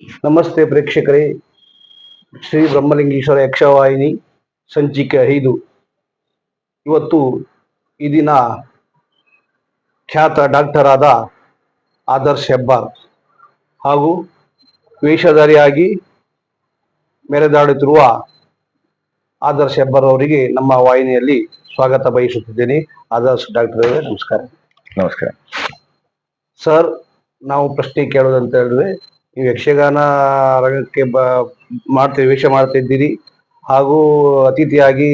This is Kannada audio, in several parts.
ನಮಸ್ತೆ ಪ್ರೇಕ್ಷಕರೇ. ಶ್ರೀ ಬ್ರಹ್ಮಲಿಂಗೇಶ್ವರ ಯಕ್ಷವಾಹಿನಿ ಸಂಚಿಕೆ 5. ಇವತ್ತು ಈ ದಿನ ಖ್ಯಾತ ಡಾಕ್ಟರ್ ಆದ ಆದರ್ಶ್ ಹೆಬ್ಬಾರ್ ಹಾಗೂ ವೇಷಧಾರಿಯಾಗಿ ಮೆರೆದಾಡುತ್ತಿರುವ ಆದರ್ಶ್ ಹೆಬ್ಬಾರ್ ಅವರಿಗೆ ನಮ್ಮ ವಾಹಿನಿಯಲ್ಲಿ ಸ್ವಾಗತ ಬಯಸುತ್ತಿದ್ದೇನೆ. ಆದರ್ಶ್ ಡಾಕ್ಟರ್ ಅವರೇ, ನಮಸ್ಕಾರ. ನಮಸ್ಕಾರ ಸರ್, ನಾವು ಪ್ರಶ್ನೆ ಕೇಳೋದಂತ ಹೇಳಿದ್ರೆ, ನೀವು ಯಕ್ಷಗಾನ ರಂಗಕ್ಕೆ ಮಾಡ್ತೀವಿ, ವೇಷ ಮಾಡ್ತಾ ಇದ್ದೀರಿ ಹಾಗೂ ಅತಿಥಿಯಾಗಿ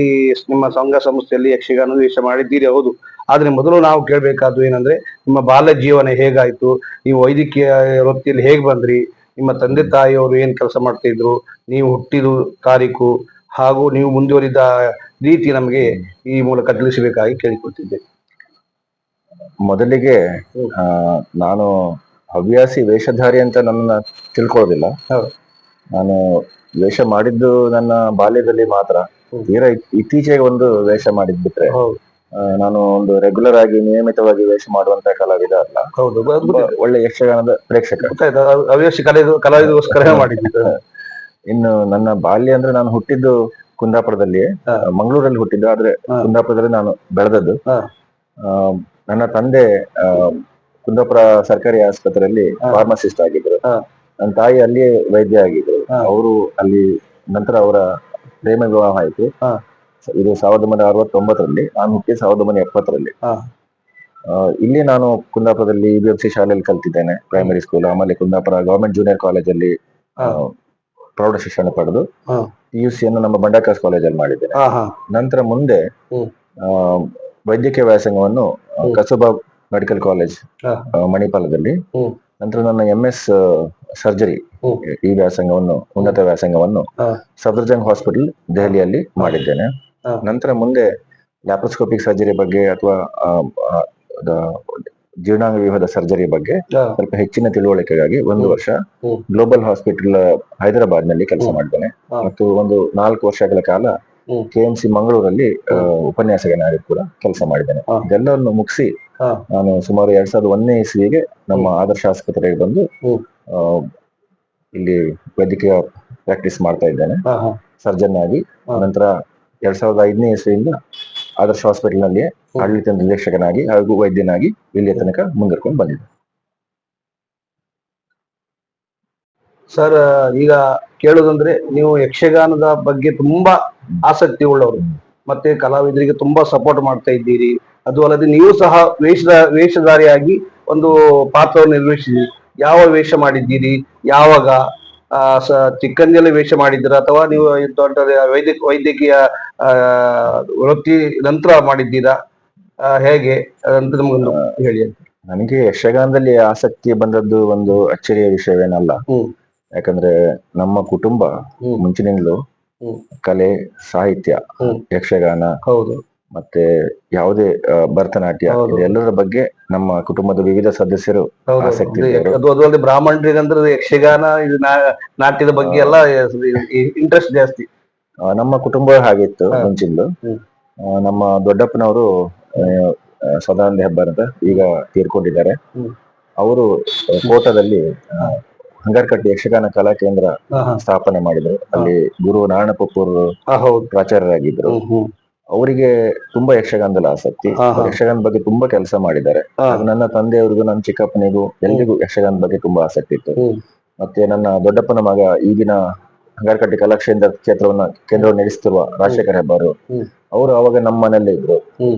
ನಿಮ್ಮ ಸಂಘ ಸಂಸ್ಥೆಯಲ್ಲಿ ಯಕ್ಷಗಾನ ವೇಷ ಮಾಡಿದ್ದೀರಿ, ಹೌದು. ಆದ್ರೆ ಮೊದಲು ನಾವು ಕೇಳಬೇಕಾದ್ದು ಏನಂದ್ರೆ, ನಿಮ್ಮ ಬಾಲ್ಯ ಜೀವನ ಹೇಗಾಯ್ತು, ನೀವು ವೈದ್ಯಕೀಯ ವೃತ್ತಿಯಲ್ಲಿ ಹೇಗೆ ಬಂದ್ರಿ, ನಿಮ್ಮ ತಂದೆ ತಾಯಿಯವರು ಏನ್ ಕೆಲಸ ಮಾಡ್ತಾ ಇದ್ರು, ನೀವು ಹುಟ್ಟಿದ ತಾರೀಕು ಹಾಗೂ ನೀವು ಮುಂದುವರಿದ ರೀತಿ ನಮಗೆ ಈ ಮೂಲಕ ತಿಳಿಸಬೇಕಾಗಿ ಕೇಳಿಕೊಳ್ತಿದ್ದೆ. ಮೊದಲಿಗೆ ನಾನು ಹವ್ಯಾಸಿ ವೇಷಧಾರಿ ಅಂತ ನನ್ನ ತಿಳ್ಕೊಳ್ಳೋದಿಲ್ಲ. ನಾನು ವೇಷ ಮಾಡಿದ್ದು ನನ್ನ ಬಾಲ್ಯದಲ್ಲಿ ಮಾತ್ರ. ತೀರಾ ಇತ್ತೀಚೆಗೆ ಒಂದು ವೇಷ ಮಾಡಿದ್ಬಿಟ್ರೆ ನಾನು ಒಂದು ರೆಗ್ಯುಲರ್ ಆಗಿ ನಿಯಮಿತವಾಗಿ ವೇಷ ಮಾಡುವಂತ ಕಲಾವಿದ ಅಲ್ಲ. ಒಳ್ಳೆ ಯಕ್ಷಗಾನದ ಪ್ರೇಕ್ಷಕ, ಹವ್ಯಾಸಿ ಕಲಾವಿದಗೋಸ್ಕರ ಮಾಡಿದ್ದ. ಇನ್ನು ನನ್ನ ಬಾಲ್ಯ ಅಂದ್ರೆ, ನಾನು ಹುಟ್ಟಿದ್ದು ಕುಂದಾಪುರದಲ್ಲಿ, ಮಂಗಳೂರಲ್ಲಿ ಹುಟ್ಟಿದ್ದು, ಆದ್ರೆ ಕುಂದಾಪುರದಲ್ಲಿ ನಾನು ಬೆಳೆದದ್ದು. ನನ್ನ ತಂದೆ ಕುಂದಾಪುರ ಸರ್ಕಾರಿ ಆಸ್ಪತ್ರೆಯಲ್ಲಿ ಫಾರ್ಮಸಿಸ್ಟ್ ಆಗಿದ್ರು. ನನ್ನ ತಾಯಿ ಅಲ್ಲಿಯೇ ವೈದ್ಯ ಆಗಿದ್ರು. ಅವರು ಅಲ್ಲಿ ನಂತರ ಅವರ ಪ್ರೇಮ ವಿವಾಹ ಆಯಿತು. ಇದು 1969ರಲ್ಲಿ, ನಾನು ಹುಟ್ಟಿ 1970ರಲ್ಲಿ. ಇಲ್ಲಿ ನಾನು ಕುಂದಾಪುರದಲ್ಲಿ BMC ಶಾಲೆಯಲ್ಲಿ ಕಲ್ತಿದ್ದೇನೆ, ಪ್ರೈಮರಿ ಸ್ಕೂಲ್. ಆಮೇಲೆ ಕುಂದಾಪುರ ಗವರ್ಮೆಂಟ್ ಜೂನಿಯರ್ ಕಾಲೇಜಲ್ಲಿ ಪ್ರೌಢ ಶಿಕ್ಷಣ ಪಡೆದು PUC ಯನ್ನು ನಮ್ಮ ಬಂಡಾಕಾಸ್ ಕಾಲೇಜಲ್ಲಿ ಮಾಡಿದ್ದೇನೆ. ನಂತರ ಮುಂದೆ ವೈದ್ಯಕೀಯ ವ್ಯಾಸಂಗವನ್ನು ಕಸ್ತೂರ್ಬಾ ಮೆಡಿಕಲ್ ಕಾಲೇಜ್ ಮಣಿಪಾಲದಲ್ಲಿ, ನಂತರ ನನ್ನ MS ಸರ್ಜರಿ ಈ ವ್ಯಾಸಂಗವನ್ನು, ಉನ್ನತ ವ್ಯಾಸಂಗವನ್ನು ಸಫ್ದರ್ಜಂಗ್ ಹಾಸ್ಪಿಟಲ್ ದೆಹಲಿಯಲ್ಲಿ ಮಾಡಿದ್ದೇನೆ. ನಂತರ ಮುಂದೆ ಲ್ಯಾಪ್ರೋಸ್ಕೋಪಿಕ್ ಸರ್ಜರಿ ಬಗ್ಗೆ ಅಥವಾ ಜೀರ್ಣಾಂಗ ವ್ಯೂಹದ ಸರ್ಜರಿ ಬಗ್ಗೆ ಸ್ವಲ್ಪ ಹೆಚ್ಚಿನ ತಿಳುವಳಿಕೆಗಾಗಿ 1 ವರ್ಷ ಗ್ಲೋಬಲ್ ಹಾಸ್ಪಿಟಲ್ ಹೈದರಾಬಾದ್ ನಲ್ಲಿ ಕೆಲಸ ಮಾಡಿದ್ದೇನೆ. ಮತ್ತು ಒಂದು 4 ವರ್ಷಗಳ ಕಾಲ KMC ಮಂಗಳೂರಲ್ಲಿ ಉಪನ್ಯಾಸಕನಾಗಿ ಕೂಡ ಕೆಲಸ ಮಾಡಿದ್ದೇನೆ. ಇದೆಲ್ಲವನ್ನು ಮುಗಿಸಿ ನಾನು ಸುಮಾರು 2001ನೇ ಇಸ್ವಿಗೆ ನಮ್ಮ ಆದರ್ಶ ಆಸ್ಪತ್ರೆಗೆ ಬಂದು ಇಲ್ಲಿ ವೈದ್ಯಕೀಯ ಪ್ರಾಕ್ಟೀಸ್ ಮಾಡ್ತಾ ಇದ್ದೇನೆ, ಸರ್ಜನ್ ಆಗಿ. ನಂತರ 2005ನೇ ಇಸ್ವಿಯಿಂದ ಆದರ್ಶ ಹಾಸ್ಪಿಟಲ್ ನಲ್ಲಿ ಆಡಳಿತ ನಿರ್ದೇಶಕನಾಗಿ ಹಾಗೂ ವೈದ್ಯನಾಗಿ ಇಲ್ಲಿಯ ತನಕ ಮುಂದುವರ್ಕೊಂಡು ಬಂದಿದ್ದೆ. ಸರ್, ಈಗ ಕೇಳೋದಂದ್ರೆ, ನೀವು ಯಕ್ಷಗಾನದ ಬಗ್ಗೆ ತುಂಬಾ ಆಸಕ್ತಿ ಉಳ್ಳವರು, ಮತ್ತೆ ಕಲಾವಿದರಿಗೆ ತುಂಬಾ ಸಪೋರ್ಟ್ ಮಾಡ್ತಾ ಇದ್ದೀರಿ. ಅದು ಅಲ್ಲದೆ ನೀವು ಸಹ ವೇಷಧಾರಿಯಾಗಿ ಒಂದು ಪಾತ್ರವನ್ನು ನಿರ್ವಹಿಸಿದ್ದೀರಿ. ಯಾವ ವೇಷ ಮಾಡಿದ್ದೀರಿ, ಯಾವಾಗ? ಚಿಕ್ಕಂದಿಯಲ್ಲಿ ವೇಷ ಮಾಡಿದ್ದೀರಾ ಅಥವಾ ನೀವು ದೊಡ್ಡ ವೈದ್ಯಕೀಯ ವೃತ್ತಿ ನಂತರ ಮಾಡಿದ್ದೀರಾ, ಹೇಗೆ ಅಂತ ನಮಗೊಂದು ಹೇಳಿ. ನನಗೆ ಯಕ್ಷಗಾನದಲ್ಲಿ ಆಸಕ್ತಿ ಬಂದದ್ದು ಒಂದು ಅಚ್ಚರಿಯ ವಿಷಯವೇನಲ್ಲ. ಯಾಕಂದ್ರೆ ನಮ್ಮ ಕುಟುಂಬ ಮುಂಚಿನಿಂದಲೂ ಕಲೆ, ಸಾಹಿತ್ಯ, ಯಕ್ಷಗಾನ, ಮತ್ತೆ ಯಾವುದೇ ಭರತನಾಟ್ಯ, ಎಲ್ಲರ ಬಗ್ಗೆ ನಮ್ಮ ಕುಟುಂಬದ ವಿವಿಧ ಸದಸ್ಯರು ಆಸಕ್ತಿ ಇದ್ದಾರೆ. ಬ್ರಾಹ್ಮಣರಿಗಂದ್ರೆ ಯಕ್ಷಗಾನ, ನಾಟ್ಯದ ಬಗ್ಗೆ ಎಲ್ಲ ಇಂಟ್ರೆಸ್ಟ್ ಜಾಸ್ತಿ. ನಮ್ಮ ಕುಟುಂಬ ಹಾಗಿತ್ತು ಮುಂಚಿಂದು. ನಮ್ಮ ದೊಡ್ಡಪ್ಪನವರು ಸದಾನಂದ ಹೆಬ್ಬಾರ್ ಅಂತ, ಈಗ ತೀರ್ಕೊಂಡಿದ್ದಾರೆ. ಅವರು ಕೋಟದಲ್ಲಿ ಹಂಗಾರಕಟ್ಟಿ ಯಕ್ಷಗಾನ ಕಲಾ ಕೇಂದ್ರ ಸ್ಥಾಪನೆ ಮಾಡಿದ್ರು. ಅಲ್ಲಿ ಗುರು ನಾರಾಯಣಪುರ್ ಪ್ರಾಚಾರ್ಯರಾಗಿದ್ರು. ಅವರಿಗೆ ತುಂಬಾ ಯಕ್ಷಗಾನದಲ್ಲಿ ಆಸಕ್ತಿ, ಯಕ್ಷಗಾನದ ಬಗ್ಗೆ ತುಂಬಾ ಕೆಲಸ ಮಾಡಿದ್ದಾರೆ. ನನ್ನ ತಂದೆಯವರಿಗೂ, ನನ್ನ ಚಿಕ್ಕಪ್ಪನಿಗೂ, ಎಲ್ರಿಗೂ ಯಕ್ಷಗಾನದ ಬಗ್ಗೆ ತುಂಬಾ ಆಸಕ್ತಿ ಇತ್ತು. ಮತ್ತೆ ನನ್ನ ದೊಡ್ಡಪ್ಪನ ಮಗ, ಈಗಿನ ಹಂಗಾರಕಟ್ಟಿ ಕೇಂದ್ರವನ್ನು ನಡೆಸುತ್ತಿರುವ ರಾಜಶೇಖರ್ ಹೆಬ್ಬಾರು, ಅವರು ಅವಾಗ ನಮ್ಮ ಮನೆಯಲ್ಲೇ ಇದ್ರು.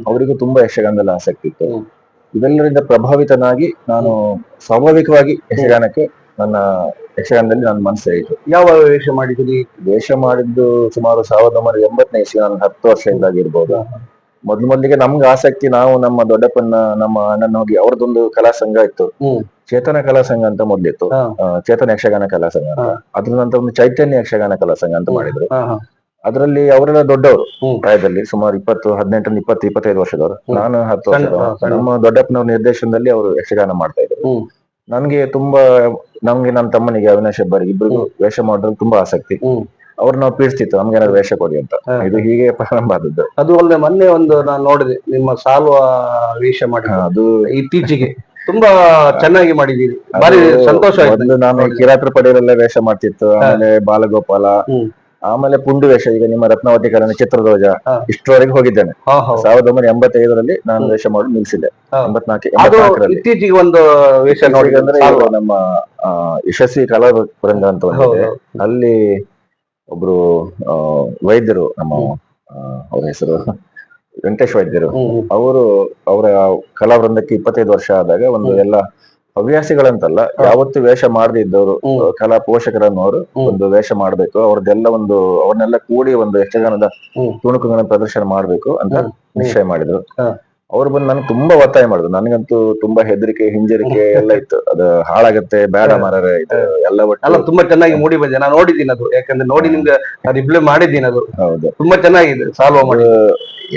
ಅವರಿಗೂ ತುಂಬಾ ಯಕ್ಷಗಾನದಲ್ಲಿ ಆಸಕ್ತಿ ಇತ್ತು. ಇವೆಲ್ಲರಿಂದ ಪ್ರಭಾವಿತನಾಗಿ ನಾನು ಸ್ವಾಭಾವಿಕವಾಗಿ ಯಕ್ಷಗಾನದಲ್ಲಿ ನನ್ನ ಮನಸ್ಸು ಆಯಿತು. ಯಾವ ವೇಷ ಮಾಡಿದ್ರಿ? ವೇಷ ಮಾಡಿದ್ದು ಸುಮಾರು 1980ನೇ ಇಸ್ವಿ, ನಾನು 10 ವರ್ಷ ಇದ್ದಾಗಿರ್ಬೋದು. ಮೊದಲಿಗೆ ನಮ್ಗೆ ಆಸಕ್ತಿ, ನಾವು ನಮ್ಮ ದೊಡ್ಡಪ್ಪನ, ನಮ್ಮ ಅಣ್ಣನ ಹೋಗಿ, ಅವ್ರದ್ದೊಂದು ಕಲಾ ಸಂಘ ಇತ್ತು, ಚೇತನ ಕಲಾ ಸಂಘ ಅಂತ ಮೊದ್ಲಿತ್ತು, ಚೇತನ ಯಕ್ಷಗಾನ ಕಲಾ ಸಂಘ ಅಂತ. ಅದ್ರ ನಂತರ ಒಂದು ಚೈತನ್ಯ ಯಕ್ಷಗಾನ ಕಲಾ ಸಂಘ ಅಂತ ಮಾಡಿದ್ರು. ಅದರಲ್ಲಿ ಅವರೆಲ್ಲ ದೊಡ್ಡವರು ಪ್ರಾಯದಲ್ಲಿ, ಸುಮಾರು 18-25 ವರ್ಷದವರು. ನಾನು 10 ವರ್ಷ. ನಮ್ಮ ದೊಡ್ಡಪ್ಪನವ್ರ ನಿರ್ದೇಶನದಲ್ಲಿ ಅವರು ಯಕ್ಷಗಾನ ಮಾಡ್ತಾ ಇದ್ರು. ನಮ್ಗೆ ನನ್ನ ತಮ್ಮನಿಗೆ ಅವಿನಾಶ್ ಹೆಬ್ಬಾರ್ ಇಬ್ಬರಿಗೂ ವೇಷ ಮಾಡೋದ್ರಲ್ಲಿ ತುಂಬಾ ಆಸಕ್ತಿ. ಅವ್ರು ನಾವು ಪೀಡಿಸ್ತಿತ್ತು, ನಮ್ಗೆ ಏನಾದ್ರು ವೇಷ ಕೊಡಿ ಅಂತ. ಇದು ಹೀಗೆ ಪ್ರಾರಂಭ ಆದದ್ದು. ಅದು ಅಲ್ಲದೆ ಮೊನ್ನೆ ಒಂದು ನಾನು ನೋಡಿದೆ, ನಿಮ್ಮ ಸಾಲ್ವ ವೇಷ ಮಾಡಿ, ಅದು ಇತ್ತೀಚೆಗೆ ತುಂಬಾ ಚೆನ್ನಾಗಿ ಮಾಡಿದ್ದೀರಿ, ಬಾರಿ ಸಂತೋಷ ಆಯ್ತು ಮೊದಲು ನಾನು ನೋಡಿ. ಕಿರಾತರ ಪಡೆಯಲೆಲ್ಲ ವೇಷ ಮಾಡ್ತಿತ್ತು, ಆಮೇಲೆ ಬಾಲಗೋಪಾಲ, ಹ್ಮ್. ಆಮೇಲೆ ಪುಂಡು ವೇಷ, ಈಗ ನಿಮ್ಮ ರತ್ನಾವತಿ ಕರಣ, ಚಿತ್ರಧ್ವಜ, ಹಾ. ಇಷ್ಟರವರೆಗೆ ಹೋಗಿದ್ದೇನೆ. ಹಾ, ಹೌದು. 1985ರಲ್ಲಿ ನಾನು ಹ್ಮ್. ವೇಷ ಮಾಡಿ ನಿಲ್ಸಿದ್ದೆ. ಹಾ. 84 ಅದು 84ರಲ್ಲಿ. ಇತ್ತೀಚೆಗೆ ಒಂದು ವೇಷ ನೋಡಿ ಇತ್ತೀಚೆಗೆ ಅಂದ್ರೆ ಇವರು ನಮ್ಮ ಯಶಸ್ವಿ ಕಲಾವೃಂದ ಅಂತ ಒಂದಿದೆ, ಹೌದು. ಅಲ್ಲಿ ಒಬ್ರು ಆ, ವೈದ್ಯರು, ನಮ್ಮ ಅವ್ರ ಹೆಸರು ವೆಂಕಟೇಶ್ ವೈದ್ಯರು, ಹ್ಮ್. ಅವರು ಅವರ ಕಲಾವೃಂದಕ್ಕೆ 25 ವರ್ಷ ಆದಾಗ ಒಂದು ಹ್ಮ್. ಎಲ್ಲ ಹವ್ಯಾಸಿಗಳಂತಲ್ಲ, ಹಾ. ಯಾವತ್ತು ವೇಷ ಮಾಡದೇ ಇದ್ದವರು, ಹ್ಮ್. ಕಲಾ ಪೋಷಕರನ್ನವರು ಹ್ಮ್. ಒಂದು ವೇಷ ಮಾಡ್ಬೇಕು, ಅವ್ರದ್ದೆಲ್ಲ ಒಂದು ಅವ್ರನ್ನೆಲ್ಲ ಕೂಡಿ ಒಂದು ಯಕ್ಷಗಾನದ ಹ್ಮ್. ತುಣುಕುಗಳ ಪ್ರದರ್ಶನ ಮಾಡ್ಬೇಕು ಅಂತ ಹ್ಮ್. ನಿಶ್ಚಯ ಮಾಡಿದ್ರು. ಹಾ. ಅವ್ರು ಬಂದು ನನಗೆ ತುಂಬಾ ಒತ್ತಾಯ ಮಾಡಿದ್ರು. ನನಗಂತೂ ತುಂಬಾ ಹೆದರಿಕೆ, ಹಿಂಜರಿಕೆ ಎಲ್ಲ ಇತ್ತು. ಅದು ಹಾಳಾಗತ್ತೆ, ಬೇಡ ಮಾರಾರೆ, ಇದು ಎಲ್ಲ ಅಲ್ಲ, ಒಟ್ಟು. ತುಂಬಾ ಚೆನ್ನಾಗಿ ಮೂಡಿ ಬಂದಿದೆ, ನಾನು ನೋಡಿದ್ದೀನಿ ಅದು, ಯಾಕಂದ್ರೆ ನೋಡಿ ನಿಮ್ಗೆ ರಿಪ್ಲೈ ಮಾಡಿದ್ದೀನಿ ಅದು. ಹೌದು, ತುಂಬಾ ಚೆನ್ನಾಗಿದೆ, ಸಾಲ್ವ್ ಮಾಡಿ.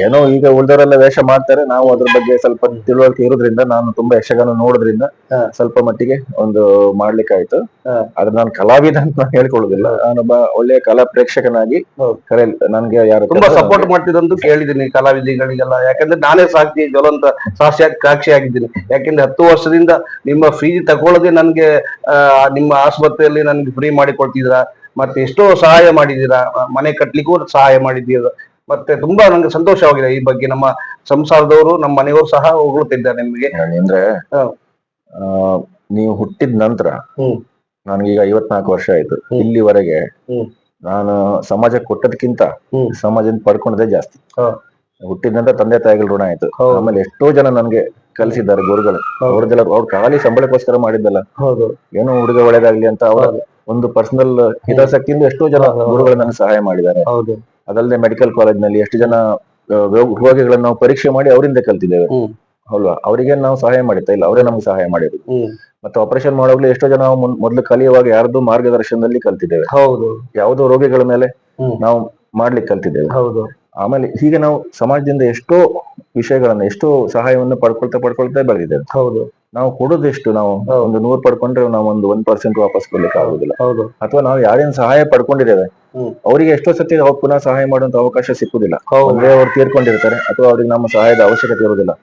ಏನೋ ಈಗ ಉಳಿದವರೆಲ್ಲ ವೇಷ ಮಾಡ್ತಾರೆ, ನಾವು ಅದ್ರ ಬಗ್ಗೆ ಸ್ವಲ್ಪ ತಿಳುವಳಿಕೆ ಇರೋದ್ರಿಂದ, ನಾನು ತುಂಬಾ ಯಕ್ಷಗಾನ ನೋಡೋದ್ರಿಂದ ಹಾ. ಸ್ವಲ್ಪ ಮಟ್ಟಿಗೆ ಒಂದು ಮಾಡ್ಲಿಕ್ಕೆ ಆಯ್ತು. ಹಾ. ಆದ್ರೆ ನಾನು ಕಲಾವಿದ ಅಂತ ನಾನು ಹೇಳ್ಕೊಳ್ಳೋದಿಲ್ಲ, ನಾನೊಬ್ಬ ಒಳ್ಳೆಯ ಕಲಾ ಪ್ರೇಕ್ಷಕನಾಗಿ ಹೌದು. ನನ್ಗೆ ಯಾರು ತುಂಬಾ ಕರೆದ್ರು ಸಪೋರ್ಟ್ ನನಗೆ ಮಾಡ್ತಿದಂತೂ ಕೇಳಿದ್ದೀನಿ ಕಲಾವಿದಿಗಳಿಗೆಲ್ಲ, ಯಾಕಂದ್ರೆ ನಾನೇ ಸಾಕ್ಷಿ, ಜ್ವಲಂತ ಸಾಕ್ಷಿ ಆಗಿದ್ದೀನಿ. ಯಾಕಂದ್ರೆ 10 ವರ್ಷದಿಂದ ನಿಮ್ಮ ಫೀಸ್ ತಗೊಳ್ಳದೆ ನನ್ಗೆ ನಿಮ್ಮ ಆಸ್ಪತ್ರೆಯಲ್ಲಿ ನನ್ಗೆ ಫ್ರೀ ಮಾಡಿ ಕೊಡ್ತಿದ್ದೀರಾ, ಮತ್ತೆ ಎಷ್ಟೋ ಸಹಾಯ ಮಾಡಿದ್ದೀರಾ, ಮನೆ ಕಟ್ಲಿಕ್ಕೂ ಸಹಾಯ ಮಾಡಿದ್ದೀರಾ. ಮತ್ತೆ ತುಂಬಾ ನಂಗೆ ಸಂತೋಷವಾಗಿದೆ ಈ ಬಗ್ಗೆ. ನಮ್ಮ ಸಂಸಾರದವರು, ನಮ್ಮ ಮನೆಯವರು ಸಹ ಹೊಗಳುತ್ತಿದ್ದಾರೆ ನಿಮ್ಗೆ. ಅಂದ್ರೆ ಹ. ಆ, ನೀವು ಹುಟ್ಟಿದ ನಂತರ ಹ್ಮ್. ನನಗೀಗ 54 ವರ್ಷ ಆಯ್ತು. ಹ್ಮ್. ಇಲ್ಲಿವರೆಗೆ ಹ್ಮ್. ನಾನು ಸಮಾಜಕ್ಕೆ ಕೊಟ್ಟದಕ್ಕಿಂತ ಹ್ಮ್. ಸಮಾಜದಿಂದ ಪಡ್ಕೊಂಡದೇ ಜಾಸ್ತಿ. ಹ. ಹುಟ್ಟಿದ ನಂತರ ತಂದೆ ತಾಯಿಗಳ ಋಣ ಆಯ್ತು. ಹೌದು. ಆಮೇಲೆ ಎಷ್ಟೋ ಜನ ನನ್ಗೆ ಕಲಿಸಿದ್ದಾರೆ, ಗುರುಗಳು. ಹೌದು. ಅವ್ರದ್ದೆಲ್ಲ ಅವ್ರ ಖಾಲಿ ಸಂಬಳಕ್ಕೋಸ್ಕರ ಮಾಡಿದ್ದಲ್ಲ, ಹೌದು. ಏನೋ ಹುಡುಗ ಒಳ್ಳೇದಾಗ್ಲಿ ಅಂತ ಅವರ ಹೌದು. ಒಂದು ಪರ್ಸನಲ್ ಹಿತಾಸಕ್ತಿಯಿಂದ ಎಷ್ಟೋ ಜನ ಹೌದು. ಗುರುಗಳು ನನಗೆ ಸಹಾಯ ಮಾಡಿದ್ದಾರೆ. ಹೌದು. ಅದಲ್ಲದೆ ಮೆಡಿಕಲ್ ಕಾಲೇಜ್ ನಲ್ಲಿ ಎಷ್ಟು ಜನ ರೋಗಿಗಳನ್ನ ನಾವು ಪರೀಕ್ಷೆ ಮಾಡಿ ಅವರಿಂದ ಕಲ್ತಿದ್ದೇವೆ, ಹ್ಮ್. ಅಲ್ವಾ? ಅವರಿಗೆ ನಾವು ಸಹಾಯ ಮಾಡಿರ್ತಾ ಇಲ್ಲ, ಅವರೇ ನಮ್ಗೆ ಸಹಾಯ ಮಾಡಿದ್ರು. ಹ್ಮ್. ಮತ್ತೆ ಆಪರೇಷನ್ ಮಾಡೋಗ್ಲಿ ಎಷ್ಟೋ ಜನ ನಾವು ಮೊದಲು ಕಲಿಯುವಾಗ ಯಾರ್ದು ಮಾರ್ಗದರ್ಶನದಲ್ಲಿ ಕಲ್ತಿದ್ದೇವೆ, ಹೌದು. ಯಾವುದೋ ರೋಗಿಗಳ ಮೇಲೆ ಹ್ಮ್. ನಾವು ಮಾಡ್ಲಿಕ್ಕೆ ಕಲ್ತಿದ್ದೇವೆ. ಹೌದು. ಆಮೇಲೆ ಹೀಗೆ ನಾವು ಸಮಾಜದಿಂದ ಎಷ್ಟೋ ವಿಷಯಗಳನ್ನ, ಎಷ್ಟೋ ಸಹಾಯವನ್ನು ಪಡ್ಕೊಳ್ತಾ ಬೆಳೆದಿದ್ದೇವೆ. ಹೌದು. ನಾವು ಕೊಡೋದೆಷ್ಟು, ನಾವು ಹೌದು. ಒಂದು 100 ಪಡ್ಕೊಂಡ್ರೆ ನಾವು ಒಂದು 1% ವಾಪಸ್ ಕೊಡ್ಲಿಕ್ಕೆ ಆಗುದಿಲ್ಲ. ಹೌದು. ಅಥವಾ ನಾವು ಯಾರೇನ್ ಸಹಾಯ ಪಡ್ಕೊಂಡಿದ್ದೇವೆ ಹ್ಮ್. ಅವರಿಗೆ ಎಷ್ಟೋ ಸತಿ ಅವ್ರು ಪುನಃ ಸಹಾಯ ಮಾಡುವಂತ ಅವಕಾಶ ಸಿಕ್ಕುದಿಲ್ಲ. ಹೌದು. ಒಂದೇ ಅವ್ರು ತೀರ್ಕೊಂಡಿರ್ತಾರೆ, ಅಥವಾ ಅವ್ರಿಗೆ ನಮ್ಮ ಸಹಾಯದ ಅವಶ್ಯಕತೆ ಇರುವುದಿಲ್ಲ,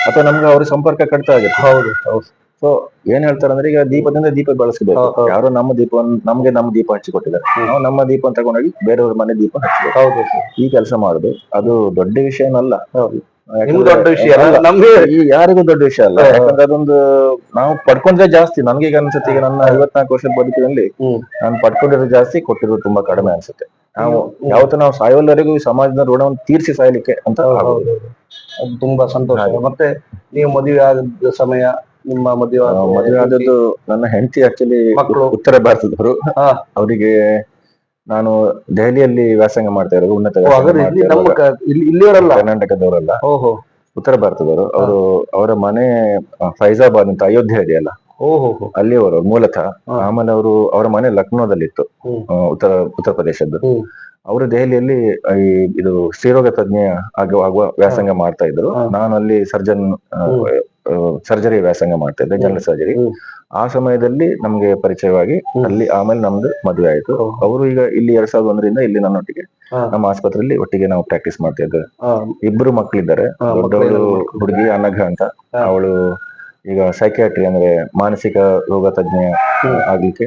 ಅಥವಾ ನಮ್ಗೆ ಅವ್ರಿಗೆ ಸಂಪರ್ಕ ಕಟ್ತಾ ಆಗುತ್ತೆ. ಹೌದು. ಹೌದು. ಸೊ ಏನ್ ಹೇಳ್ತಾರೆ ಅಂದ್ರೆ, ಈಗ ದೀಪದಿಂದ ದೀಪ ಬೆಳೆಸಬೇಕು. ಹೌದು. ಯಾರೋ ನಮ್ಮ ದೀಪವನ್ನು ನಮ್ಗೆ ನಮ್ಮ ದೀಪ ಹಚ್ಚಿಕೊಟ್ಟಿದ್ದಾರೆ, ನಾವು ನಮ್ಮ ದೀಪ ತಗೊಂಡೋಗಿ ಬೇರೆಯವ್ರ ಮನೆ ದೀಪ ಹಚ್ಚಬೇಕು. ಹೌದು. ಈ ಕೆಲಸ ಮಾಡುದು ಅದು ದೊಡ್ಡ ವಿಷಯನಲ್ಲ. ಹೌದು. ನಿಮ್ಗೆ ಯಾಕಂದ್ರೆ ದೊಡ್ಡ ವಿಷಯ ಅಲ್ಲ, ಅಲ್ಲ, ನಮ್ಗೆ ಈ ಯಾರಿಗೂ ದೊಡ್ಡ ವಿಷಯ ಅಲ್ಲ. ಹೌದು. ಯಾಕಂದ್ರೆ ಅದೊಂದು ನಾವು ಪಡ್ಕೊಂಡ್ರೆ ಜಾಸ್ತಿ. ನನ್ಗೀಗ ಅನ್ಸುತ್ತೆ, ಈಗ ನನ್ನ 54 ವರ್ಷದ ಬದುಕಿನಲ್ಲಿ ಹ್ಮ್. ನಾನು ಪಡ್ಕೊಂಡಿರೋದು ಜಾಸ್ತಿ, ಕೊಟ್ಟಿರೋದು ತುಂಬಾ ಕಡಿಮೆ ಅನ್ಸುತ್ತೆ. ನಾವು ಹ್ಮ್. ಯಾವತ್ತೂ ನಾವು ಸಾಯೋವರೆಗೂ ಈ ಸಮಾಜದ ಋಣವನ್ನು ತೀರ್ಸಿ ಸಾಯ್ಲಿಕ್ಕೆ ಅಂತ ಆಗುದು. ಹೌದು. ಅದು ತುಂಬಾ ಸಂತೋಷ. ಹಾಗೆ. ಮತ್ತೆ ನೀವು ಮದುವೆ ಆದ ಸಮಯ, ನಿಮ್ಮ ಮದುವೆ ಮದುವೆ ಆದದ್ದು, ನನ್ನ ಹೆಂಡತಿ ಆಕ್ಚುಲಿ ಮಕ್ಕಳು? ಉತ್ತರ ಭಾರತದವರು. ಹಾ. ಅವರಿಗೆ ನಾನು ದೆಹಲಿಯಲ್ಲಿ ವ್ಯಾಸಂಗ ಮಾಡ್ತಾ ಇರೋದು, ಉನ್ನತ ವ್ಯಾಸಂಗ ಹಾಗಾದ್ರೆ ಇಲ್ಲಿ ಮಾಡ್ತಾ ನಮ್ಮ ಇರುವಾಗ. ಇಲ್ಲಿಯವರಲ್ಲ? ಕರ್ನಾಟಕದವರಲ್ಲ, ಓಹೋ. ಉತ್ತರ ಭಾರತದವರು. ಅವರು ಅವರ ಮನೆ ಫೈಜಾಬಾದ್ ಅಂತ ಅಯೋಧ್ಯೆ ಇದೆಯಲ್ಲ, ಓಹೋ. ಅಲ್ಲಿಯವರು ಮೂಲತಃ. ಹಾ. ಆಮೇಲೆ ಅವರ ಮನೆ ಲಕ್ನೋದಲ್ಲಿತ್ತು, ಹ್ಮ್. ಉತ್ತರ ಪ್ರದೇಶದ್ದು. ಹ್ಮ್. ಅವರು ದೆಹಲಿಯಲ್ಲಿ ಇದು ಸ್ತ್ರೀರೋಗ ತಜ್ಞ ಆಗುವ ವ್ಯಾಸಂಗ ಮಾಡ್ತಾ ಇದ್ರು. ಹಾ. ನಾನು ಅಲ್ಲಿ ಸರ್ಜರಿ ವ್ಯಾಸಂಗ ಮಾಡ್ತಾ ಇದ್ದೆ, ಜನರಲ್ ಸರ್ಜರಿ. ಹ್ಮ್. ಆ ಸಮಯದಲ್ಲಿ ನಮ್ಗೆ ಪರಿಚಯವಾಗಿ ಅಲ್ಲಿ ಆಮೇಲೆ ನಮ್ದು ಮದುವೆ ಆಯ್ತು. ಹೌದು. ಅವರು ಈಗ ಇಲ್ಲಿ 2001ರಿಂದ ಇಲ್ಲಿ ನನ್ನೊಟ್ಟಿಗೆ ಹಾ. ನಮ್ಮ ಆಸ್ಪತ್ರೆಯಲ್ಲಿ ಒಟ್ಟಿಗೆ ನಾವು ಪ್ರಾಕ್ಟೀಸ್ ಮಾಡ್ತಾ ಇದ್ದೇವೆ. ಹಾ. ಇಬ್ರು ಮಕ್ಕಳಿದ್ದಾರೆ. ಹಾ, ದೊಡ್ಡವಳು ಮಕ್ಕಳು. ಹುಡುಗಿ ಅನಘ ಅಂತ, ಹಾ. ಅವಳು ಈಗ ಸೈಕ್ಯಾಟ್ರಿ ಅಂದ್ರೆ ಮಾನಸಿಕ ರೋಗ ತಜ್ಞ ಆಗ್ಲಿಕ್ಕೆ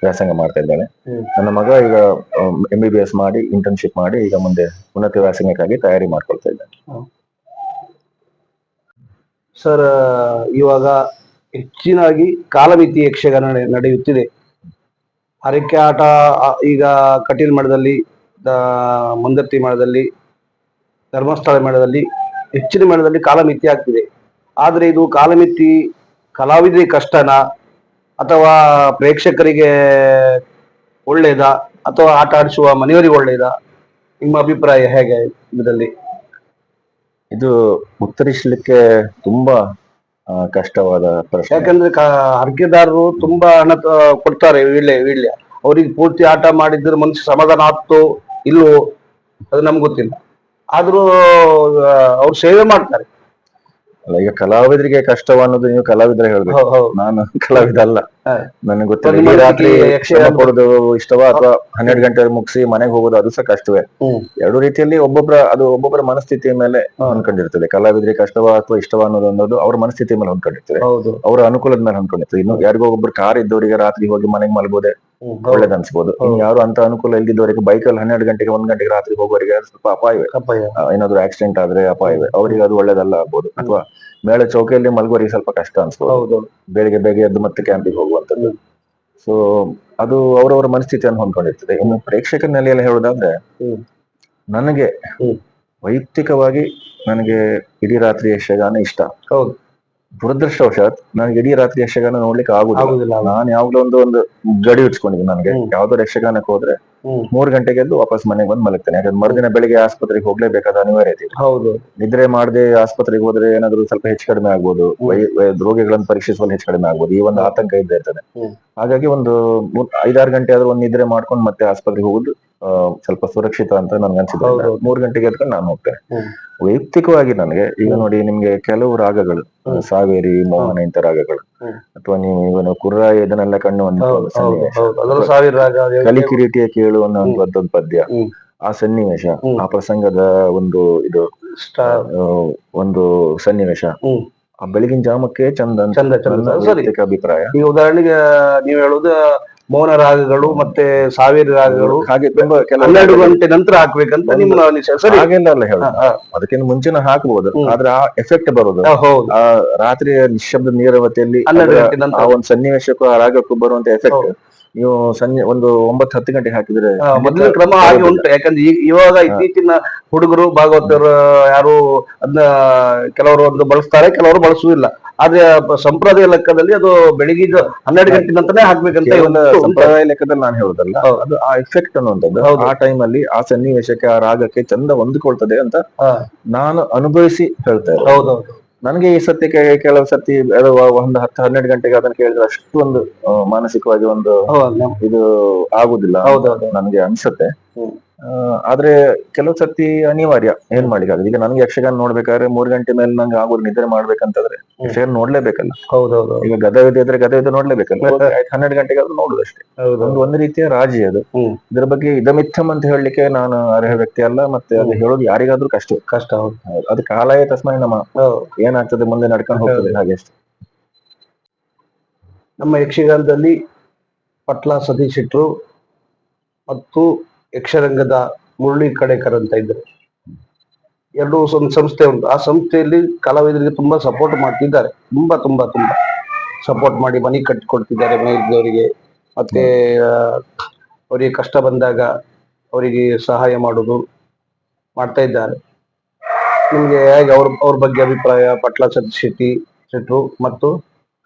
ವ್ಯಾಸಂಗ ಮಾಡ್ತಾ ಇದ್ದಾಳೆ. ಹ್ಮ್. ನನ್ನ ಮಗ ಈಗ MBBS ಮಾಡಿ ಇಂಟರ್ನ್ಶಿಪ್ ಮಾಡಿ ಈಗ ಮುಂದೆ ಉನ್ನತ ವ್ಯಾಸಂಗಕ್ಕಾಗಿ ತಯಾರಿ ಮಾಡ್ಕೊಳ್ತಾ ಇದ್ದಾನೆ. ಸರ್, ಇವಾಗ ಹೆಚ್ಚಿನಾಗಿ ಕಾಲಮಿತಿ ಯಕ್ಷಗಾನ ನಡೆಯುತ್ತಿದೆ. ಹರಕೆ ಆಟ ಈಗ ಕಟೀಲ್ ಮಠದಲ್ಲಿ, ಮುಂದತ್ತಿ ಮಠದಲ್ಲಿ, ಧರ್ಮಸ್ಥಳ ಮಠದಲ್ಲಿ, ಹೆಚ್ಚಿನ ಮಠದಲ್ಲಿ ಕಾಲಮಿತಿ ಆಗ್ತಿದೆ. ಆದ್ರೆ ಇದು ಕಾಲಮಿತಿ ಕಲಾವಿದರಿಗೆ ಕಷ್ಟನಾ, ಅಥವಾ ಪ್ರೇಕ್ಷಕರಿಗೆ ಒಳ್ಳೇದಾ, ಅಥವಾ ಆಟ ಆಡಿಸುವ ಮನೆಯವರಿಗೆ ಒಳ್ಳೇದಾ? ನಿಮ್ಮ ಅಭಿಪ್ರಾಯ ಹೇಗೆ ಇದರಲ್ಲಿ? ಇದು ಉತ್ತರಿಸಲಿಕ್ಕೆ ತುಂಬಾ ಕಷ್ಟವಾದ ಪ್ರಶ್ನೆ. ಯಾಕಂದ್ರೆ ಹರಕೆದಾರರು ತುಂಬಾ ಹಣ ಕೊಡ್ತಾರೆ ವೀಳ್ಯ. ಅವ್ರಿಗೆ ಪೂರ್ತಿ ಆಟ ಮಾಡಿದ್ರೆ ಮನುಷ್ಯ ಸಮಾಧಾನ ಆಗ್ತೋ ಇಲ್ವೋ ಅದು ನಮ್ಗೆ ಗೊತ್ತಿಲ್ಲ. ಆದ್ರೂ ಅವ್ರು ಸೇವೆ ಮಾಡ್ತಾರೆ. ಅಲ್ಲ, ಈಗ ಕಲಾವಿದರಿಗೆ ಕಷ್ಟವ ಅನ್ನೋದು ನೀವು ಕಲಾವಿದ್ರೆ ಹೇಳ್ಬೇಕು. ನಾನು ಕಲಾವಿದ ಅಲ್ಲ, ನನಗೆ ಗೊತ್ತಿಲ್ಲ. ಇಡೀ ರಾತ್ರಿ ಶ್ರಮ ಪಡೋದು ಇಷ್ಟವಾ ಅಥವಾ 12 ಗಂಟೆ ಮುಗಿಸಿ ಮನೆಗೆ ಹೋಗೋದು ಅದು ಸಹ ಕಷ್ಟವೇ. ಎರಡು ರೀತಿಯಲ್ಲಿ ಒಬ್ಬೊಬ್ಬರ ಮನಸ್ಥಿತಿಯ ಮೇಲೆ ಹೊಂದ್ಕೊಂಡಿರ್ತದೆ. ಕಲಾವಿದರಿಗೆ ಕಷ್ಟವಾ ಅಥವಾ ಇಷ್ಟವಾ ಅನ್ನೋದು ಅವ್ರ ಮನಸ್ಥಿತಿ ಮೇಲೆ ಹೊಂದ್ಕೊಂಡಿರ್ತದೆ, ಅವರ ಅನುಕೂಲದ ಮೇಲೆ ಹೊಂದ್ಕೊಂಡಿರ್ತದೆ. ಇನ್ನು ಯಾರಿಗೋ ಒಬ್ಬರು ಕಾರ್ ಇದ್ದವರಿಗೆ ರಾತ್ರಿ ಹೋಗಿ ಮನೆಗೆ ಮಲಗೋದೆ ಒಳ್ಳೇದ್ ಅನ್ಸ್ಬೋದು. ಇನ್ನು ಯಾರು ಅಂತ ಅನುಕೂಲ ಇಲ್ದಿದ್ದವರಿಗೆ ಬೈಕಲ್ಲಿ 12 ಗಂಟೆಗೆ 1 ಗಂಟೆಗೆ ರಾತ್ರಿ ಹೋಗೋರಿಗೆ ಸ್ವಲ್ಪ ಅಪಾಯವೇ. ಏನಾದ್ರು ಆಕ್ಸಿಡೆಂಟ್ ಆದ್ರೆ ಅಪಾಯವೇ, ಅವರಿಗೆ ಅದು ಒಳ್ಳೇದಲ್ಲ ಆಗ್ಬೋದು. ಅಥವಾ ಮೇಳೆ ಚೌಕಿಯಲ್ಲಿ ಮಲಗೋರಿಗೆ ಸ್ವಲ್ಪ ಕಷ್ಟ ಅನ್ಸ್ಬೋದು, ಬೆಳಿಗ್ಗೆ ಬೇಗ ಎದ್ದು ಮತ್ತೆ ಕ್ಯಾಂಪಿಗೆ ಹೋಗುವಂತದ್ದು. ಸೊ ಅದು ಅವರವರ ಮನಸ್ಥಿತಿಯನ್ನು ಹೊಂದ್ಕೊಂಡಿರ್ತದೆ. ಇನ್ನು ಪ್ರೇಕ್ಷಕರ ನೆಲೆಯಲ್ಲಿ ಹೇಳೋದಾದ್ರೆ, ನನಗೆ ವೈಯಕ್ತಿಕವಾಗಿ ನನಗೆ ಇಡೀ ರಾತ್ರಿ ಯಕ್ಷಗಾನ ಇಷ್ಟ. ದುರದೃಷ್ಟವಶಾತ್ ನನಗೆ ಇಡೀ ರಾತ್ರಿ ಯಕ್ಷಗಾನ ನೋಡ್ಲಿಕ್ಕೆ ಆಗುದಿಲ್ಲ. ನಾನು ಯಾವ್ದೋ ಒಂದು ಗಡಿ ಇಟ್ಸ್ಕೊಂಡಿದ್ದೀನಿ. ನನಗೆ ಯಾವ್ದೋ ಯಕ್ಷಗಾನಕ್ಕೆ ಹೋದ್ರೆ 3 ಗಂಟೆಗೆ ಎದ್ದು ವಾಪಸ್ ಮನೆಗೆ ಬಂದು ಮಲಗ್ತೇನೆ. ಯಾಕಂದ್ರೆ ಮರುದಿನ ಬೆಳಿಗ್ಗೆ ಆಸ್ಪತ್ರೆಗೆ ಹೋಗ್ಲೇಬೇಕಾದ ಅನಿವಾರ್ಯತೆ ಇದೆ. ನಿದ್ರೆ ಮಾಡದೆ ಆಸ್ಪತ್ರೆಗೆ ಹೋದ್ರೆ ಏನಾದ್ರು ಸ್ವಲ್ಪ ಹೆಚ್ಚು ಕಡಿಮೆ ಆಗ್ಬೋದು, ರೋಗಿಗಳನ್ನು ಪರೀಕ್ಷಿಸುವಲ್ಲಿ ಹೆಚ್ಚು ಕಡಿಮೆ ಆಗ್ಬೋದು, ಈ ಒಂದು ಆತಂಕ ಇದ್ದೇ ಇರ್ತದೆ. ಹಾಗಾಗಿ ಒಂದು 5-6 ಗಂಟೆ ಆದ್ರೂ ಒಂದು ನಿದ್ರೆ ಮಾಡ್ಕೊಂಡು ಮತ್ತೆ ಆಸ್ಪತ್ರೆಗೆ ಹೋಗುದು ಸ್ವಲ್ಪ ಸುರಕ್ಷಿತ ಅಂತ ನನ್ಗೆ ಅನ್ಸಿದೆ. 3 ಗಂಟೆಗೆ ಎದ್ಕೊಂಡು ನಾನು ಹೋಗ್ತೇನೆ. ವೈಯಕ್ತಿಕವಾಗಿ ನನಗೆ ಈಗ ನೋಡಿ, ನಿಮ್ಗೆ ಕೆಲವು ರಾಗಗಳು, ಸಾವೇರಿ, ಮೋಹನ ಇಂಥ ರಾಗಗಳು, ಅಥವಾ ನೀವು ಇವನು ಕುರ್ರ ಇದನ್ನೆಲ್ಲ ಕಾಣುವಂತ ಸನ್ನಿವೇಶ, ಕಲಿಕಿರೀಟಿಯ ಕೇಳು ಅನ್ನುವಂಥದ್ದು ಪದ್ಯ, ಆ ಸನ್ನಿವೇಶ, ಆ ಪ್ರಸಂಗದ ಒಂದು ಸನ್ನಿವೇಶ ಆ ಬೆಳಗಿನ ಜಾಮಕ್ಕೆ ಚಂದ ವೈಯಕ್ತಿಕ ಅಭಿಪ್ರಾಯ. ಈಗ ಉದಾಹರಣೆಗೆ ನೀವು ಹೇಳುದು ಮೌನ ರಾಗಗಳು ಮತ್ತೆ ಸಾವಿರ ರಾಗಗಳು ಹಾಗೆ ತುಂಬಾ 12 ಗಂಟೆ ನಂತರ ಹಾಕ್ಬೇಕಂತ ನಿಮ್ಮ ಹಾಗೆಲ್ಲ ಅಲ್ಲ ಹೇಳುದು. ಅದಕ್ಕಿಂತ ಮುಂಚೆನ ಹಾಕ್ಬಹುದು, ಆದ್ರೆ ಆ ಎಫೆಕ್ಟ್ ಬರೋದು ಆ ರಾತ್ರಿಯ ನಿಶ್ಶಬ್ದ ನೀರವತಿಯಲ್ಲಿ ಆ ಒಂದು ಸನ್ನಿವೇಶಕ್ಕೂ ಆ ರಾಗಕ್ಕೂ ಬರುವಂತ ಎಫೆಕ್ಟ್ ನೀವು ಒಂದು 9-10 ಗಂಟೆಗೆ ಹಾಕಿದ್ರೆ ಮೊದಲಿನ ಕ್ರಮ ಹಾಗೆ ಉಂಟು. ಯಾಕಂದ್ರೆ ಇವಾಗ ಇತ್ತೀಚಿನ ಹುಡುಗರು ಭಾಗವತರು ಯಾರು ಅದನ್ನ ಕೆಲವರು ಒಂದು ಬಳಸ್ತಾರೆ, ಕೆಲವರು ಬಳಸುವುದಿಲ್ಲ. ಆದ್ರೆ ಸಂಪ್ರದಾಯ ಲೆಕ್ಕದಲ್ಲಿ ಅದು ಬೆಳಿಗ್ಗೆ 12 ಗಂಟೆ ನಂತರನೇ ಹಾಕ್ಬೇಕಂತ ಸಂಪ್ರದಾಯ ಲೆಕ್ಕದಲ್ಲಿ ನಾನು ಹೇಳುದಲ್ಲ, ಅದು ಆ ಎಫೆಕ್ಟ್ ಅನ್ನುವಂಥದ್ದು ಆ ಟೈಮ್ ಅಲ್ಲಿ ಆ ಸನ್ನಿವೇಶಕ್ಕೆ ಆ ರಾಗಕ್ಕೆ ಚಂದ ಹೊಂದಿಕೊಳ್ತದೆ ಅಂತ ನಾನು ಅನುಭವಿಸಿ ಹೇಳ್ತಾ ಇರೋದು. ನನಗೆ ಈ ಸತ್ಯಕ್ಕೆ ಕೆಲವು ಸತಿ ಒಂದು 10-12 ಗಂಟೆಗೆ ಅದನ್ನ ಕೇಳಿದ್ರೆ ಅಷ್ಟು ಒಂದು ಮಾನಸಿಕವಾಗಿ ಒಂದು ಇದು ಆಗುದಿಲ್ಲ ನನ್ಗೆ ಅನ್ಸುತ್ತೆ. ಆದ್ರೆ ಕೆಲವು ಸರ್ತಿ ಅನಿವಾರ್ಯ, ಏನ್ ಮಾಡ್ಲಿಕ್ಕಾಗಲ್ಲ. ಈಗ ನನಗೆ ಯಕ್ಷಗಾನ ನೋಡ್ಬೇಕಾದ್ರೆ 3 ಗಂಟೆ ಮೇಲೆ ನಂಗೆ ಆಗೋದು ನಿದ್ರೆ ಮಾಡ್ಬೇಕಂತಂದ್ರೆ ಯಕ್ಷಗಾನ ನೋಡ್ಲೇಬೇಕಲ್ಲ. ಈಗ ಗದವಿದ್ದೆ ಇದ್ರೆ ಗದವಿದ್ದೆ ನೋಡ್ಲೇಬೇಕಲ್ಲ. 12 ಗಂಟೆಗೆ ಆದ್ರೂ ನೋಡುದಷ್ಟೇ. ಒಂದು ರೀತಿಯ ರಾಜಿ ಅದು. ಇದ್ರ ಬಗ್ಗೆ ಇದಮಿಥ್ಯಂ ಅಂತ ಹೇಳಲಿಕ್ಕೆ ನಾನು ಅರ್ಹ ವ್ಯಕ್ತಿ ಅಲ್ಲ, ಮತ್ತೆ ಅದು ಹೇಳೋದು ಯಾರಿಗಾದ್ರೂ ಕಷ್ಟ. ಅದು ಕಾಲಯ ತಸ್ಮೈ ನಮ, ಏನಾಗ್ತದೆ ಮುಂದೆ ನಡ್ಕೊಂಡು ಹೋಗ್ತದೆ ಹಾಗೆ ಅಷ್ಟೇ. ನಮ್ಮ ಯಕ್ಷಗಾನದಲ್ಲಿ ಪಟ್ಲ ಸತೀಶ್ ಶೆಟ್ರು ಮತ್ತು ಯಕ್ಷರಂಗದ ಮುರಳಿ ಕಡೇಕರ್ ಅಂತ ಇದ್ರು. ಎರಡು ಒಂದು ಸಂಸ್ಥೆ ಉಂಟು. ಆ ಸಂಸ್ಥೆಯಲ್ಲಿ ಕಲಾವಿದರಿಗೆ ತುಂಬಾ ಸಪೋರ್ಟ್ ಮಾಡ್ತಿದ್ದಾರೆ. ತುಂಬಾ ಸಪೋರ್ಟ್ ಮಾಡಿ ಮನೆ ಕಟ್ಟಿಕೊಡ್ತಿದ್ದಾರೆ ಮನೆಯವರಿಗೆ. ಮತ್ತೆ ಅವರಿಗೆ ಕಷ್ಟ ಬಂದಾಗ ಅವರಿಗೆ ಸಹಾಯ ಮಾಡೋದು ಮಾಡ್ತಾ ಇದ್ದಾರೆ. ನಿಮ್ಗೆ ಹೇಗೆ ಅವ್ರ ಬಗ್ಗೆ ಅಭಿಪ್ರಾಯ? ಪಟ್ಲ ಸತೀಶ್ ಶೆಟ್ರು ಮತ್ತು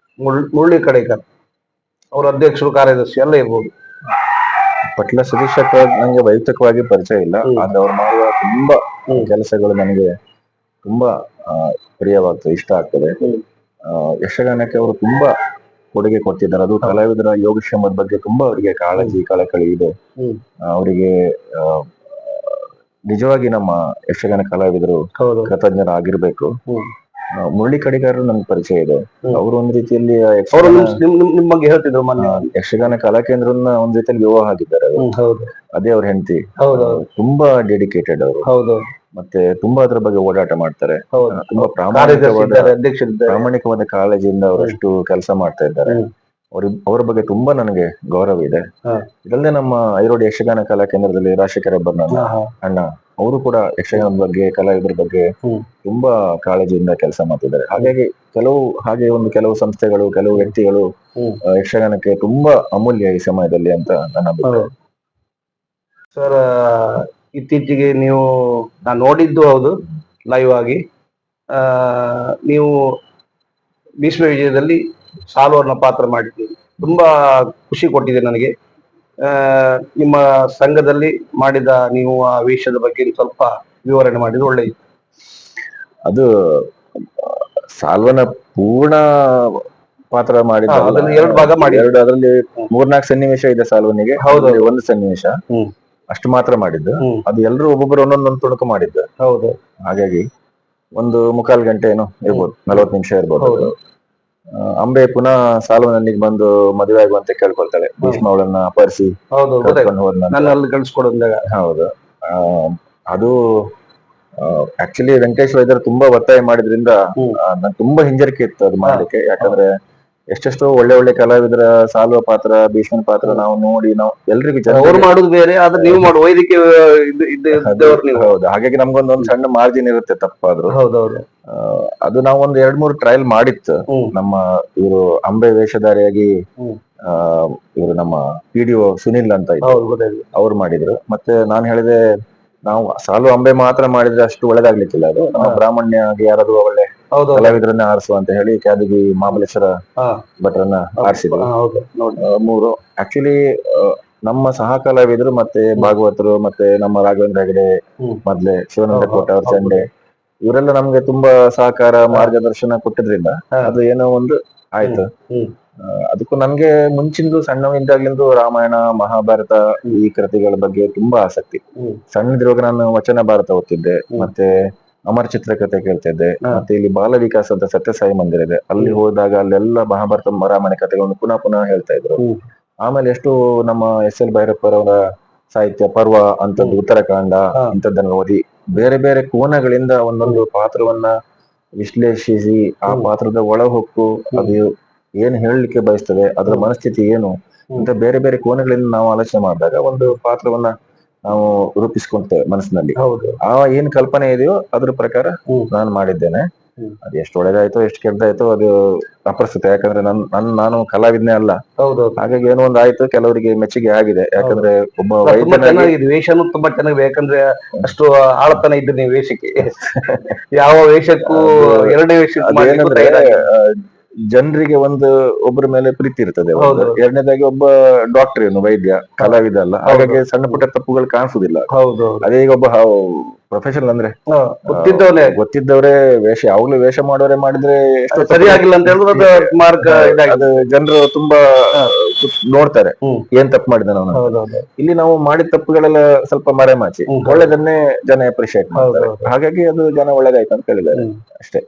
ಮುರಳಿ ಕಡೇಕರ್, ಅವರ ಅಧ್ಯಕ್ಷರು, ಕಾರ್ಯದರ್ಶಿ ಎಲ್ಲ ಇರ್ಬೋದು. ಪಟ್ಲ ಸತೀಶ್ ಶೆಟ್ರು ನಂಗೆ ವೈಯಕ್ತಿಕವಾಗಿ ಪರಿಚಯ ಇಲ್ಲ, ಆದ್ರೆ ಅವ್ರು ಮಾಡುವ ತುಂಬಾ ಕೆಲಸಗಳು ನನಗೆ ತುಂಬಾ ಪ್ರಿಯವಾಗ್ತದೆ, ಇಷ್ಟ ಆಗ್ತದೆ. ಯಕ್ಷಗಾನಕ್ಕೆ ಅವರು ತುಂಬಾ ಕೊಡುಗೆ ಕೊಡ್ತಿದ್ದಾರೆ. ಅದು ಕಲಾವಿದರ ಯೋಗಕ್ಷೇಮದ ಬಗ್ಗೆ ತುಂಬಾ ಅವರಿಗೆ ಕಾಳಜಿ ಕಳಕಳಿ ಇದೆ. ಅವರಿಗೆ ನಿಜವಾಗಿ ನಮ್ಮ ಯಕ್ಷಗಾನ ಕಲಾವಿದರು ಕೃತಜ್ಞರಾಗಿರ್ಬೇಕು. ಮುರಳಿ ಕಡೇಕರ್ ನನ್ಗೆ ಪರಿಚಯ ಇದೆ. ಅವರು ಒಂದು ರೀತಿಯಲ್ಲಿ ನಿಮ್ ಬಗ್ಗೆ ಹೇಳ್ತಿದ್ರು, ಯಕ್ಷಗಾನ ಕಲಾ ಕೇಂದ್ರನ ಒಂದ್ ರೀತಿಯಲ್ಲಿ ವಿವಾಹ ಆಗಿದ್ದಾರೆ. ಅದೇ ಅವ್ರ ಹೆಂಡತಿ. ತುಂಬಾ ಡೆಡಿಕೇಟೆಡ್ ಅವರು, ಮತ್ತೆ ತುಂಬಾ ಅದ್ರ ಬಗ್ಗೆ ಓಡಾಟ ಮಾಡ್ತಾರೆ. ತುಂಬಾ ಪ್ರಾಮಾಣಿಕವಾದ ಕಾಳಜಿಯಿಂದ ಅವರಷ್ಟು ಕೆಲಸ ಮಾಡ್ತಾ ಇದ್ದಾರೆ. ಅವ್ರ ಬಗ್ಗೆ ತುಂಬಾ ನನಗೆ ಗೌರವ ಇದೆ. ಇದಲ್ಲದೆ ನಮ್ಮ ಐರೋಡಿ ಯಕ್ಷಗಾನ ಕಲಾ ಕೇಂದ್ರದಲ್ಲಿ ರಾಜಶೇಖರ ಅಬ್ಬರ್ನ ಅಣ್ಣ, ಅವರು ಕೂಡ ಯಕ್ಷಗಾನದ ಬಗ್ಗೆ ಕಲಾವಿದರ ಬಗ್ಗೆ ತುಂಬಾ ಕಾಳಜಿಯಿಂದ ಕೆಲಸ ಮಾಡ್ತಿದ್ದಾರೆ. ಹಾಗಾಗಿ ಕೆಲವು ಸಂಸ್ಥೆಗಳು, ಕೆಲವು ವ್ಯಕ್ತಿಗಳು ಯಕ್ಷಗಾನಕ್ಕೆ ತುಂಬಾ ಅಮೂಲ್ಯ ಈ ಸಮಯದಲ್ಲಿ ಅಂತ ನನ್ನ ಅಭಿಪ್ರಾಯ. ಸರ್, ಇತ್ತೀಚೆಗೆ ನಾನು ನೋಡಿದ್ದು ಹೌದು ಲೈವ್ ಆಗಿ, ನೀವು ಭೀಷ್ಮ ವಿಜಯದಲ್ಲಿ ಸಾಲುವರ್ಣ ಪಾತ್ರ ಮಾಡಿದ್ದೀರಿ. ತುಂಬಾ ಖುಷಿ ಕೊಟ್ಟಿದೆ ನನಗೆ. ನಿಮ್ಮ ಸಂಘದಲ್ಲಿ ಮಾಡಿದ ನೀವು ಆ ವೇಷದ ಬಗ್ಗೆ ಸ್ವಲ್ಪ ವಿವರಣೆ ಮಾಡಿದ್ರೆ ಒಳ್ಳೆಯದು. ಅದು ಸಾಲ್ವನ ಪೂರ್ಣ ಪಾತ್ರ ಮಾಡಿದ, 2 ಭಾಗ ಮಾಡಿ, ಅದರಲ್ಲಿ 3-4 ಸನ್ನಿವೇಶ ಇದೆ ಸಾಲ್ವನಿಗೆ. ಒಂದು ಸನ್ನಿವೇಶ ಅಷ್ಟು ಮಾತ್ರ ಮಾಡಿದ್ದು. ಅದು ಎಲ್ಲರೂ ಒಬ್ಬೊಬ್ಬರು ಒಂದೊಂದೊಂದು ತುಣುಕು ಮಾಡಿದ್ದು. ಹಾಗಾಗಿ ಒಂದು ಮುಕ್ಕಾಲು ಗಂಟೆ ಏನೋ ಇರ್ಬೋದು, 40 ನಿಮಿಷ ಇರ್ಬೋದು. ಅಂಬೆ ಪುನಃ ಸಾಲ್ವನಲ್ಲಿಗೆ ಬಂದು ಮದುವೆ ಆಗುವಂತೆ ಕೇಳ್ಕೊಳ್ತಾಳೆ. ಭೀಷ್ಮ ಅವಳನ್ನ ಅಪಹರಿಸಿ ಕರ್ಕೊಂಡು ಹೋದ ನಂತರ. ಹೌದು. ಅದು ಆಕ್ಚುಲಿ ವೆಂಕಟೇಶ್ ವೈದ್ಯರು ತುಂಬಾ ಒತ್ತಾಯ ಮಾಡಿದ್ರಿಂದ ನಂಗೆ ತುಂಬಾ ಹಿಂಜರಿಕೆ ಇತ್ತು ಅದು ಮಾಡ್ಲಿಕ್ಕೆ. ಯಾಕಂದ್ರೆ ಎಷ್ಟೆಷ್ಟೋ ಒಳ್ಳೆ ಒಳ್ಳೆ ಕಲಾವಿದರ ಸಾಲ್ವ ಪಾತ್ರ, ಭೀಷ್ಮನ ಪಾತ್ರ ನಾವು ನೋಡಿ ನಾವು ಎಲ್ರಿಗೂ ಮಾಡುದು ಬೇರೆ, ಆದ್ರೆ ನೀವು ಮಾಡುವ ವೈದ್ಯಕೀಯ ಹೌದು. ಹಾಗಾಗಿ ನಮ್ಗೊಂದೊಂದು ಸಣ್ಣ ಮಾರ್ಜಿನ್ ಇರುತ್ತೆ ತಪ್ಪಾದ್ರು. ಅದು ನಾವು ಒಂದು 2-3 ಟ್ರಯಲ್ ಮಾಡಿತ್ತು. ನಮ್ಮ ಇವರು ಅಂಬೆ ವೇಷಧಾರಿಯಾಗಿ ಇವರು ನಮ್ಮ PDO ಸುನಿಲ್ ಅಂತ ಇದ್ರು, ಅವ್ರು ಮಾಡಿದ್ರು. ಮತ್ತೆ ನಾನು ಹೇಳಿದೆ, ನಾವು ಸಾಲು ಅಂಬೆ ಮಾತ್ರ ಮಾಡಿದ್ರೆ ಅಷ್ಟು ಒಳ್ಳೇದಾಗ್ಲಿಕ್ಕಿಲ್ಲ, ಅದು ನಮ್ಮ ಬ್ರಾಹ್ಮಣ್ಯ ಯಾರಾದ್ರೂ ಒಳ್ಳೆ ಕಲಾವಿದರನ್ನ ಆರಿಸುವ ಅಂತ ಹೇಳಿ ಕ್ಯಾದಿಗಿ ಮಹಾಬಲೇಶ್ವರ ಭಟ್ರನ್ನ ಆರಿಸಿದ್ರು. 3 ಆಕ್ಚುಲಿ ನಮ್ಮ ಸಹ ಕಲಾವಿದರು ಮತ್ತೆ ಭಾಗವತರು ಮತ್ತೆ ನಮ್ಮ ರಾಘವೇಂದ್ರ ಹೆಗಡೆ ಮೊದ್ಲೆ, ಶಿವಾನಂದ ಕೋಟ ಅವ್ರ ಚಂಡೆ, ಇವರೆಲ್ಲ ನಮ್ಗೆ ತುಂಬಾ ಸಹಕಾರ ಮಾರ್ಗದರ್ಶನ ಕೊಟ್ಟಿದ್ರಿಂದ ಅದು ಏನೋ ಒಂದು ಆಯ್ತು. ಅದಕ್ಕೂ ನನ್ಗೆ ಮುಂಚಿಂದು ಸಣ್ಣವಿದ್ದಾಗ್ಲಿಂದು ರಾಮಾಯಣ ಮಹಾಭಾರತ ಈ ಕೃತಿಗಳ ಬಗ್ಗೆ ತುಂಬಾ ಆಸಕ್ತಿ. ಸಣ್ಣದಿರುವಾಗ ನಾನು ವಚನ ಭಾರತ ಓದ್ತಿದ್ದೆ, ಮತ್ತೆ ಅಮರ ಚಿತ್ರಕಥೆ ಕೇಳ್ತಿದ್ದೆ. ಮತ್ತೆ ಇಲ್ಲಿ ಬಾಲ ವಿಕಾಸ ಅಂತ ಸತ್ಯಸಾಯಿ ಮಂದಿರ ಇದೆ, ಅಲ್ಲಿ ಹೋದಾಗ ಅಲ್ಲೆಲ್ಲ ಮಹಾಭಾರತ ರಾಮಾಯಣ ಕಥೆಗಳನ್ನು ಪುನಃ ಪುನಃ ಹೇಳ್ತಾ ಇದ್ರು. ಆಮೇಲೆ ಎಷ್ಟು ನಮ್ಮ SL ಭೈರಪ್ಪರವರ ಸಾಹಿತ್ಯ ಪರ್ವ ಅಂತದ್ದು, ಉತ್ತರಕಾಂಡ ಇಂಥದ್ದನ್ನು ಓದಿ ಬೇರೆ ಬೇರೆ ಕೋನಗಳಿಂದ ಒಂದೊಂದು ಪಾತ್ರವನ್ನ ವಿಶ್ಲೇಷಿಸಿ ಆ ಪಾತ್ರದ ಒಳ ಹೊಕ್ಕು ಅದು ಏನ್ ಹೇಳಲಿಕ್ಕೆ ಬಯಸ್ತದೆ, ಅದರ ಮನಸ್ಥಿತಿ ಏನು ಅಂತ ಬೇರೆ ಬೇರೆ ಕೋನಗಳಿಂದ ನಾವು ಆಲೋಚನೆ ಮಾಡಿದಾಗ ಒಂದು ಪಾತ್ರವನ್ನ ನಾವು ರೂಪಿಸ್ಕೊಂತೇವೆ ಮನಸ್ಸಿನಲ್ಲಿ. ಆ ಏನ್ ಕಲ್ಪನೆ ಇದೆಯೋ ಅದ್ರ ಪ್ರಕಾರ ನಾನು ಮಾಡಿದ್ದೇನೆ. ಅದು ಎಷ್ಟು ಒಳ್ಳೇದಾಯ್ತೋ ಎಷ್ಟು ಕೆಟ್ಟದಾಯ್ತೋ ಅದು ಅಪ್ರಸ್ತುತ. ಯಾಕಂದ್ರೆ ನಾನು ಕಲಾವಿದನೇ ಅಲ್ಲ, ಹಾಗಾಗಿ ಏನೋ ಒಂದು ಆಯ್ತು, ಕೆಲವರಿಗೆ ಮೆಚ್ಚುಗೆ ಆಗಿದೆ. ಯಾಕಂದ್ರೆ ಒಬ್ಬ ವೇಷನೂ ತುಂಬಾ ಚೆನ್ನಾಗಿದೆ, ಯಾಕಂದ್ರೆ ಅಷ್ಟು ಆಳತನ ಇದ್ದು ನೀವು ವೇಷಕ್ಕೆ ಯಾವ ವೇಷಕ್ಕೂ ಎರಡನೇ ವೇಷ ಜನರಿಗೆ ಒಬ್ಬರ ಮೇಲೆ ಪ್ರೀತಿ ಇರ್ತದೆ. ಎರಡನೇದಾಗಿ ಒಬ್ಬ ಡಾಕ್ಟರ್ ಏನು ವೈದ್ಯ, ಕಲಾವಿದ ಅಲ್ಲ, ಹಾಗಾಗಿ ಸಣ್ಣ ಪುಟ್ಟ ತಪ್ಪುಗಳು ಕಾಣಿಸುದಿಲ್ಲ. ಅದೇ ಈಗ ಒಬ್ಬ ಪ್ರೊಫೆಷನಲ್ ಅಂದ್ರೆ ಗೊತ್ತಿದ್ದವರೇ ವೇಷ, ಯಾವಾಗ್ಲೂ ವೇಷ ಮಾಡೋರೆ ಮಾಡಿದ್ರೆ ಎಷ್ಟು ಸರಿಯಾಗಿಲ್ಲ ಅಂತ ಹೇಳಿದ್ರೆ ಅದು ಜನರು ತುಂಬಾ ನೋಡ್ತಾರೆ ಏನ್ ತಪ್ಪು ಮಾಡಿದ ನಾವು. ಇಲ್ಲಿ ನಾವು ಮಾಡಿದ ತಪ್ಪುಗಳೆಲ್ಲ ಸ್ವಲ್ಪ ಮರೆಮಾಚಿ ಒಳ್ಳೆದನ್ನೇ ಜನ ಅಪ್ರಿಶಿಯೇಟ್ ಮಾಡ್ತಾರೆ. ಹಾಗಾಗಿ ಅದು ಜನ ಒಳ್ಳೇದಾಯ್ತು ಅಂತ ಹೇಳಿದ್ದಾರೆ ಅಷ್ಟೇ.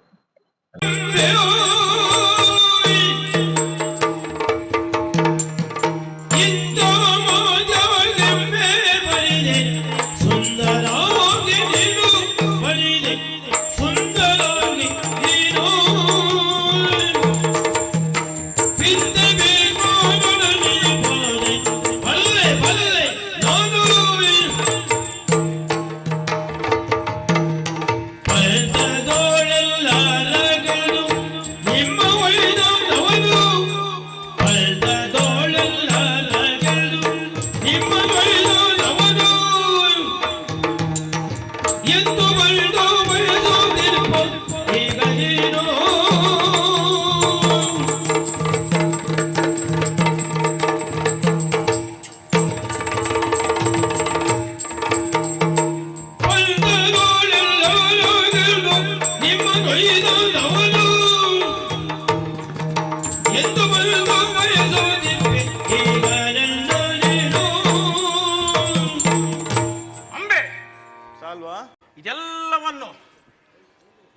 ಇದೆಲ್ಲವನ್ನು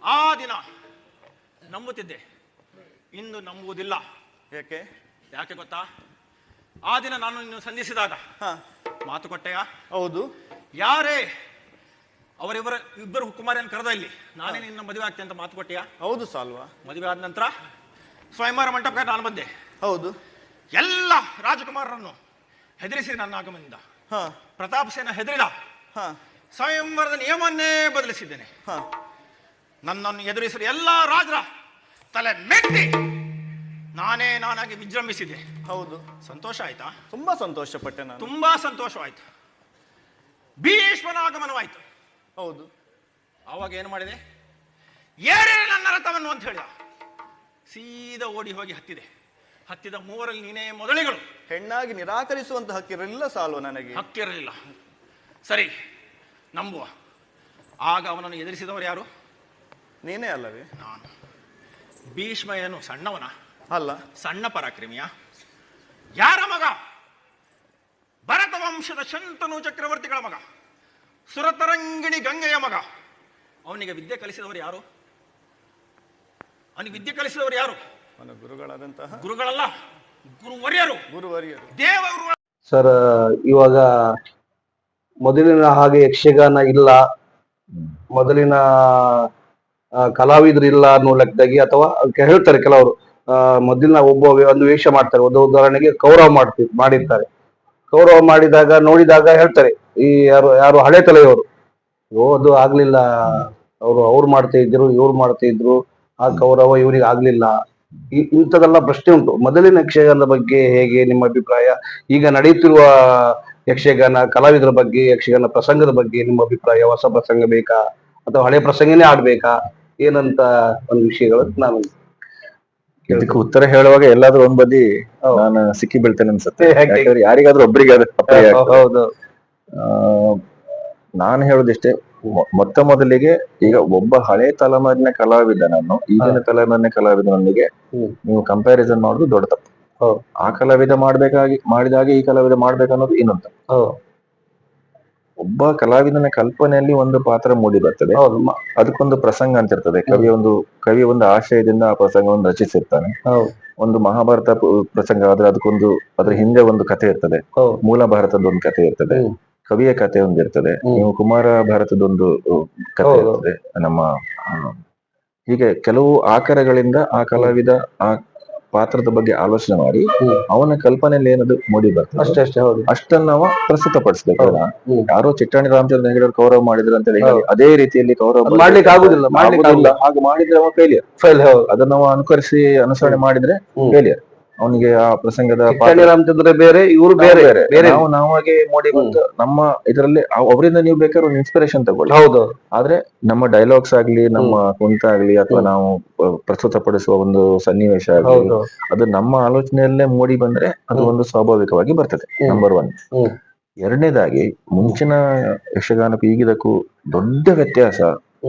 ಆ ದಿನ ನಂಬುತ್ತಿದ್ದೆ, ಇಂದು ನಂಬುವುದಿಲ್ಲ. ಯಾಕೆ ಗೊತ್ತಾ? ಆ ದಿನ ನಾನು ನಿನ್ನ ಸಂಧಿಸಿದಾಗ ಮಾತು ಕೊಟ್ಟೆಯ? ಹೌದು. ಯಾರೇ ಇಬ್ಬರು ಕುಮಾರಿಯನ್ನು ಕರೆದ ಇಲ್ಲಿ ನಾನೇ ನಿನ್ನ ಮದುವೆ ಆಗ್ತೇನೆ ಅಂತ ಮಾತು ಕೊಟ್ಟೆಯ? ಹೌದು ಸಾಲ್ವ. ಮದುವೆ ಆದ ನಂತರ ಸ್ವಯಂವರ ಮಂಟಪಕ್ಕೆ ನಾನು ಬಂದೆ. ಹೌದು. ಎಲ್ಲ ರಾಜಕುಮಾರರನ್ನು ಹೆದರಿಸಿ ನನ್ನ ಆಗಮನದಿಂದ ಪ್ರತಾಪ ಸೇನ ಹೆದರಿದ. ಸ್ವಯಂವರದ ನಿಯಮವನ್ನೇ ಬದಲಿಸಿದ್ದೇನೆ. ನನ್ನನ್ನು ಎದುರಿಸಲು ಎಲ್ಲ ರಾಜರ ತಲೆ ಮೆಟ್ಟಿ ನಾನಾಗಿ ವಿಜೃಂಭಿಸಿದೆ. ಹೌದು. ಸಂತೋಷ ಆಯ್ತಾ? ತುಂಬಾ ಸಂತೋಷ ಪಟ್ಟೆ ನಾನು. ತುಂಬಾ ಸಂತೋಷವಾಯ್ತು. ಭೀಷ್ಮನ ಆಗಮನವಾಯ್ತು. ಹೌದು. ಆವಾಗ ಏನು ಮಾಡಿದೆ? ಏರೇ ನನ್ನ ರಥವನ್ನು ಅಂತ ಹೇಳಿದ. ಸೀದಾ ಓಡಿ ಹೋಗಿ ಹತ್ತಿದ ಮೂವರಲ್ಲಿ ನೀನೇ ಮೊದಲಿಗಳು. ಹೆಣ್ಣಾಗಿ ನಿರಾಕರಿಸುವಂತ ಹಕ್ಕಿರಲಿಲ್ಲ ಸಾಲ್ವ ನನಗೆ. ಹಕ್ಕಿರಲಿಲ್ಲ. ಸರಿ, ನಂಬುವ. ಆಗ ಅವನನ್ನು ಎದುರಿಸಿದವರು ಯಾರು? ನೀನೇ ಅಲ್ಲವೇ? ನಾನು. ಭೀಷ್ಮ ಏನು ಸಣ್ಣವನ? ಅಲ್ಲ. ಸಣ್ಣ ಪರಾಕ್ರಮಿಯ? ಯಾರ ಮಗ? ಭರತ ವಂಶದ ಶಂತನು ಚಕ್ರವರ್ತಿಗಳ ಮಗ, ಸುರತರಂಗಿಣಿ ಗಂಗೆಯ ಮಗ. ಅವನಿಗೆ ವಿದ್ಯೆ ಕಲಿಸಿದವರು ಯಾರು? ಅವನಿಗೆ ವಿದ್ಯೆ ಕಲಿಸಿದವರು ಯಾರು? ಅವನ ಗುರುಗಳಾದಂತಹ ಗುರುಗಳಲ್ಲ, ಗುರುವರ್ಯರು, ಗುರುವರಿಯರು. ದೇವರು. ಸರ್, ಇವಾಗ ಮೊದಲಿನ ಹಾಗೆ ಯಕ್ಷಗಾನ ಇಲ್ಲ, ಮೊದಲಿನ ಕಲಾವಿದರು ಇಲ್ಲ ಅನ್ನೋ ಲೆಕ್ಕದಾಗಿ, ಅಥವಾ ಹೇಳ್ತಾರೆ ಕೆಲವರು ಮೊದಲಿನ ಒಂದು ವೇಷ ಮಾಡ್ತಾರೆ. ಉದಾಹರಣೆಗೆ ಕೌರವ ಮಾಡಿರ್ತಾರೆ. ಕೌರವ ಮಾಡಿದಾಗ ನೋಡಿದಾಗ ಹೇಳ್ತಾರೆ, ಈ ಯಾರು ಹಳೆ ತಲೆಯವರು, ಅದು ಆಗ್ಲಿಲ್ಲ, ಅವ್ರು ಮಾಡ್ತಾ ಇದ್ರು, ಇವ್ರು ಮಾಡ್ತಾ ಇದ್ರು, ಆ ಕೌರವ ಇವ್ರಿಗೆ ಆಗ್ಲಿಲ್ಲ, ಇಂಥದೆಲ್ಲ ಪ್ರಶ್ನೆ ಉಂಟು. ಮೊದಲಿನ ಯಕ್ಷಗಾನದ ಬಗ್ಗೆ ಹೇಗೆ ನಿಮ್ಮ ಅಭಿಪ್ರಾಯ? ಈಗ ನಡೆಯುತ್ತಿರುವ ಯಕ್ಷಗಾನ ಕಲಾವಿದರ ಬಗ್ಗೆ, ಯಕ್ಷಗಾನ ಪ್ರಸಂಗದ ಬಗ್ಗೆ ನಿಮ್ಮ ಅಭಿಪ್ರಾಯ? ಹೊಸ ಪ್ರಸಂಗ ಬೇಕಾ ಅಥವಾ ಹಳೆ ಪ್ರಸಂಗನೇ ಆಡ್ಬೇಕಾ, ಏನಂತ ಒಂದು ವಿಷಯಗಳು ನಾನು ಇದಕ್ಕೆ ಉತ್ತರ ಹೇಳುವಾಗ ಎಲ್ಲಾದ್ರೂ ಒಂದ್ ಬದಿ ನಾನು ಸಿಕ್ಕಿ ಬೀಳ್ತೇನೆ ಅನ್ಸುತ್ತೆ. ಯಾಕಂದ್ರೆ ಯಾರಿಗಾದ್ರೂ ಒಬ್ಬರಿಗೆ ಅದು ಅಪ್ಲೈ ಆಗ್ತದೆ. ಹೌದು. ನಾನು ಹೇಳುದಿಷ್ಟೇ, ಮೊತ್ತ ಮೊದಲಿಗೆ ಈಗ ಒಬ್ಬ ಹಳೆ ತಲೆಮಾರಿನ ಕಲಾವಿದನನ್ನು ಈಗಿನ ತಲೆಮಾರಿನ ಕಲಾವಿದನೊಂದಿಗೆ ನೀವು ಕಂಪ್ಯಾರಿಸನ್ ಮಾಡುದು ದೊಡ್ಡ ತಪ್ಪು. ಆ ಕಲಾವಿದ ಮಾಡಿದಾಗ ಈ ಕಲಾವಿದ ಮಾಡ್ಬೇಕನ್ನೋದು ಇನ್ನೊಂದು ತಪ್ಪು. ಒಬ್ಬ ಕಲಾವಿದನ ಕಲ್ಪನೆಯಲ್ಲಿ ಒಂದು ಪಾತ್ರ ಮೂಡಿ ಬರ್ತದೆ, ಅದಕ್ಕೊಂದು ಪ್ರಸಂಗ ಅಂತ ಇರ್ತದೆ. ಕವಿ ಒಂದು ಆಶಯದಿಂದ ಆ ಪ್ರಸಂಗವನ್ನು ರಚಿಸಿರ್ತಾನೆ. ಒಂದು ಮಹಾಭಾರತ ಪ್ರಸಂಗ ಆದ್ರೆ ಅದ್ರ ಹಿಂದೆ ಒಂದು ಕಥೆ ಇರ್ತದೆ, ಮೂಲ ಭಾರತದ ಒಂದು ಕಥೆ ಇರ್ತದೆ, ಕವಿಯ ಕಥೆ ಒಂದಿರ್ತದೆ, ನೀವು ಕುಮಾರ ಭಾರತದೊಂದು ಕಥೆ ಇರ್ತದೆ. ಹೀಗೆ ಕೆಲವು ಆಕಾರಗಳಿಂದ ಆ ಕಲಾವಿದ ಆ ಪಾತ್ರದ ಬಗ್ಗೆ ಆಲೋಚನೆ ಮಾಡಿ ಅವನ ಕಲ್ಪನೆಯಲ್ಲಿ ಏನದು ಮೂಡಿ ಬರ್ತದೆ ಅಷ್ಟನ್ನ ನಾವು ಪ್ರಸ್ತುತಪಡಿಸ್ಬೇಕು. ಯಾರೋ ಚಿಟ್ಟಾಣಿ ರಾಮಚಂದ್ರ ಹೆಗಡೆ ಕೌರವ ಮಾಡಿದ್ರು ಅಂತ ಹೇಳಿ ಅದೇ ರೀತಿಯಲ್ಲಿ ಕೌರವ ಮಾಡ್ಲಿಕ್ಕೆ ಆಗುದಿಲ್ಲ. ಹಾಗೆ ಮಾಡಿದ್ರೆ ಅವ ಫೇಲಿಯರ್. ಅದನ್ನ ನಾವು ಅನುಸರಣೆ ಮಾಡಿದ್ರೆ ಫೇಲಿಯರ್. ಅವನಿಗೆ ಆ ಪ್ರಸಂಗದ ರಾಮಚಂದ್ರ ಬೇರೆ, ಇವರು ಬೇರೆ, ನಾವಾಗೆ ಮೋಡಿ ಬಂತು ನಮ್ಮ ಇದರಲ್ಲಿ. ಅವರಿಂದ ನೀವು ಬೇಕಾದ್ರೆ ಒಂದು ಇನ್ಸ್ಪಿರೇಷನ್ ತಗೊಳ್ಳಿ. ಹೌದು. ಆದ್ರೆ ನಮ್ಮ ಡೈಲಾಗ್ಸ್ ಆಗ್ಲಿ, ನಮ್ಮ ಕುಂತ ಆಗ್ಲಿ, ಅಥವಾ ನಾವು ಪ್ರಸ್ತುತಪಡಿಸುವ ಒಂದು ಸನ್ನಿವೇಶ ಆಗ್ಲಿ, ಅದು ನಮ್ಮ ಆಲೋಚನೆಯಲ್ಲೇ ಮೂಡಿ ಬಂದ್ರೆ ಅದು ಒಂದು ಸ್ವಾಭಾವಿಕವಾಗಿ ಬರ್ತದೆ. ನಂಬರ್ 1. ಎರಡನೇದಾಗಿ, ಮುಂಚಿನ ಯಕ್ಷಗಾನಕ್ಕೂ ಈಗಿದಕ್ಕೂ ದೊಡ್ಡ ವ್ಯತ್ಯಾಸ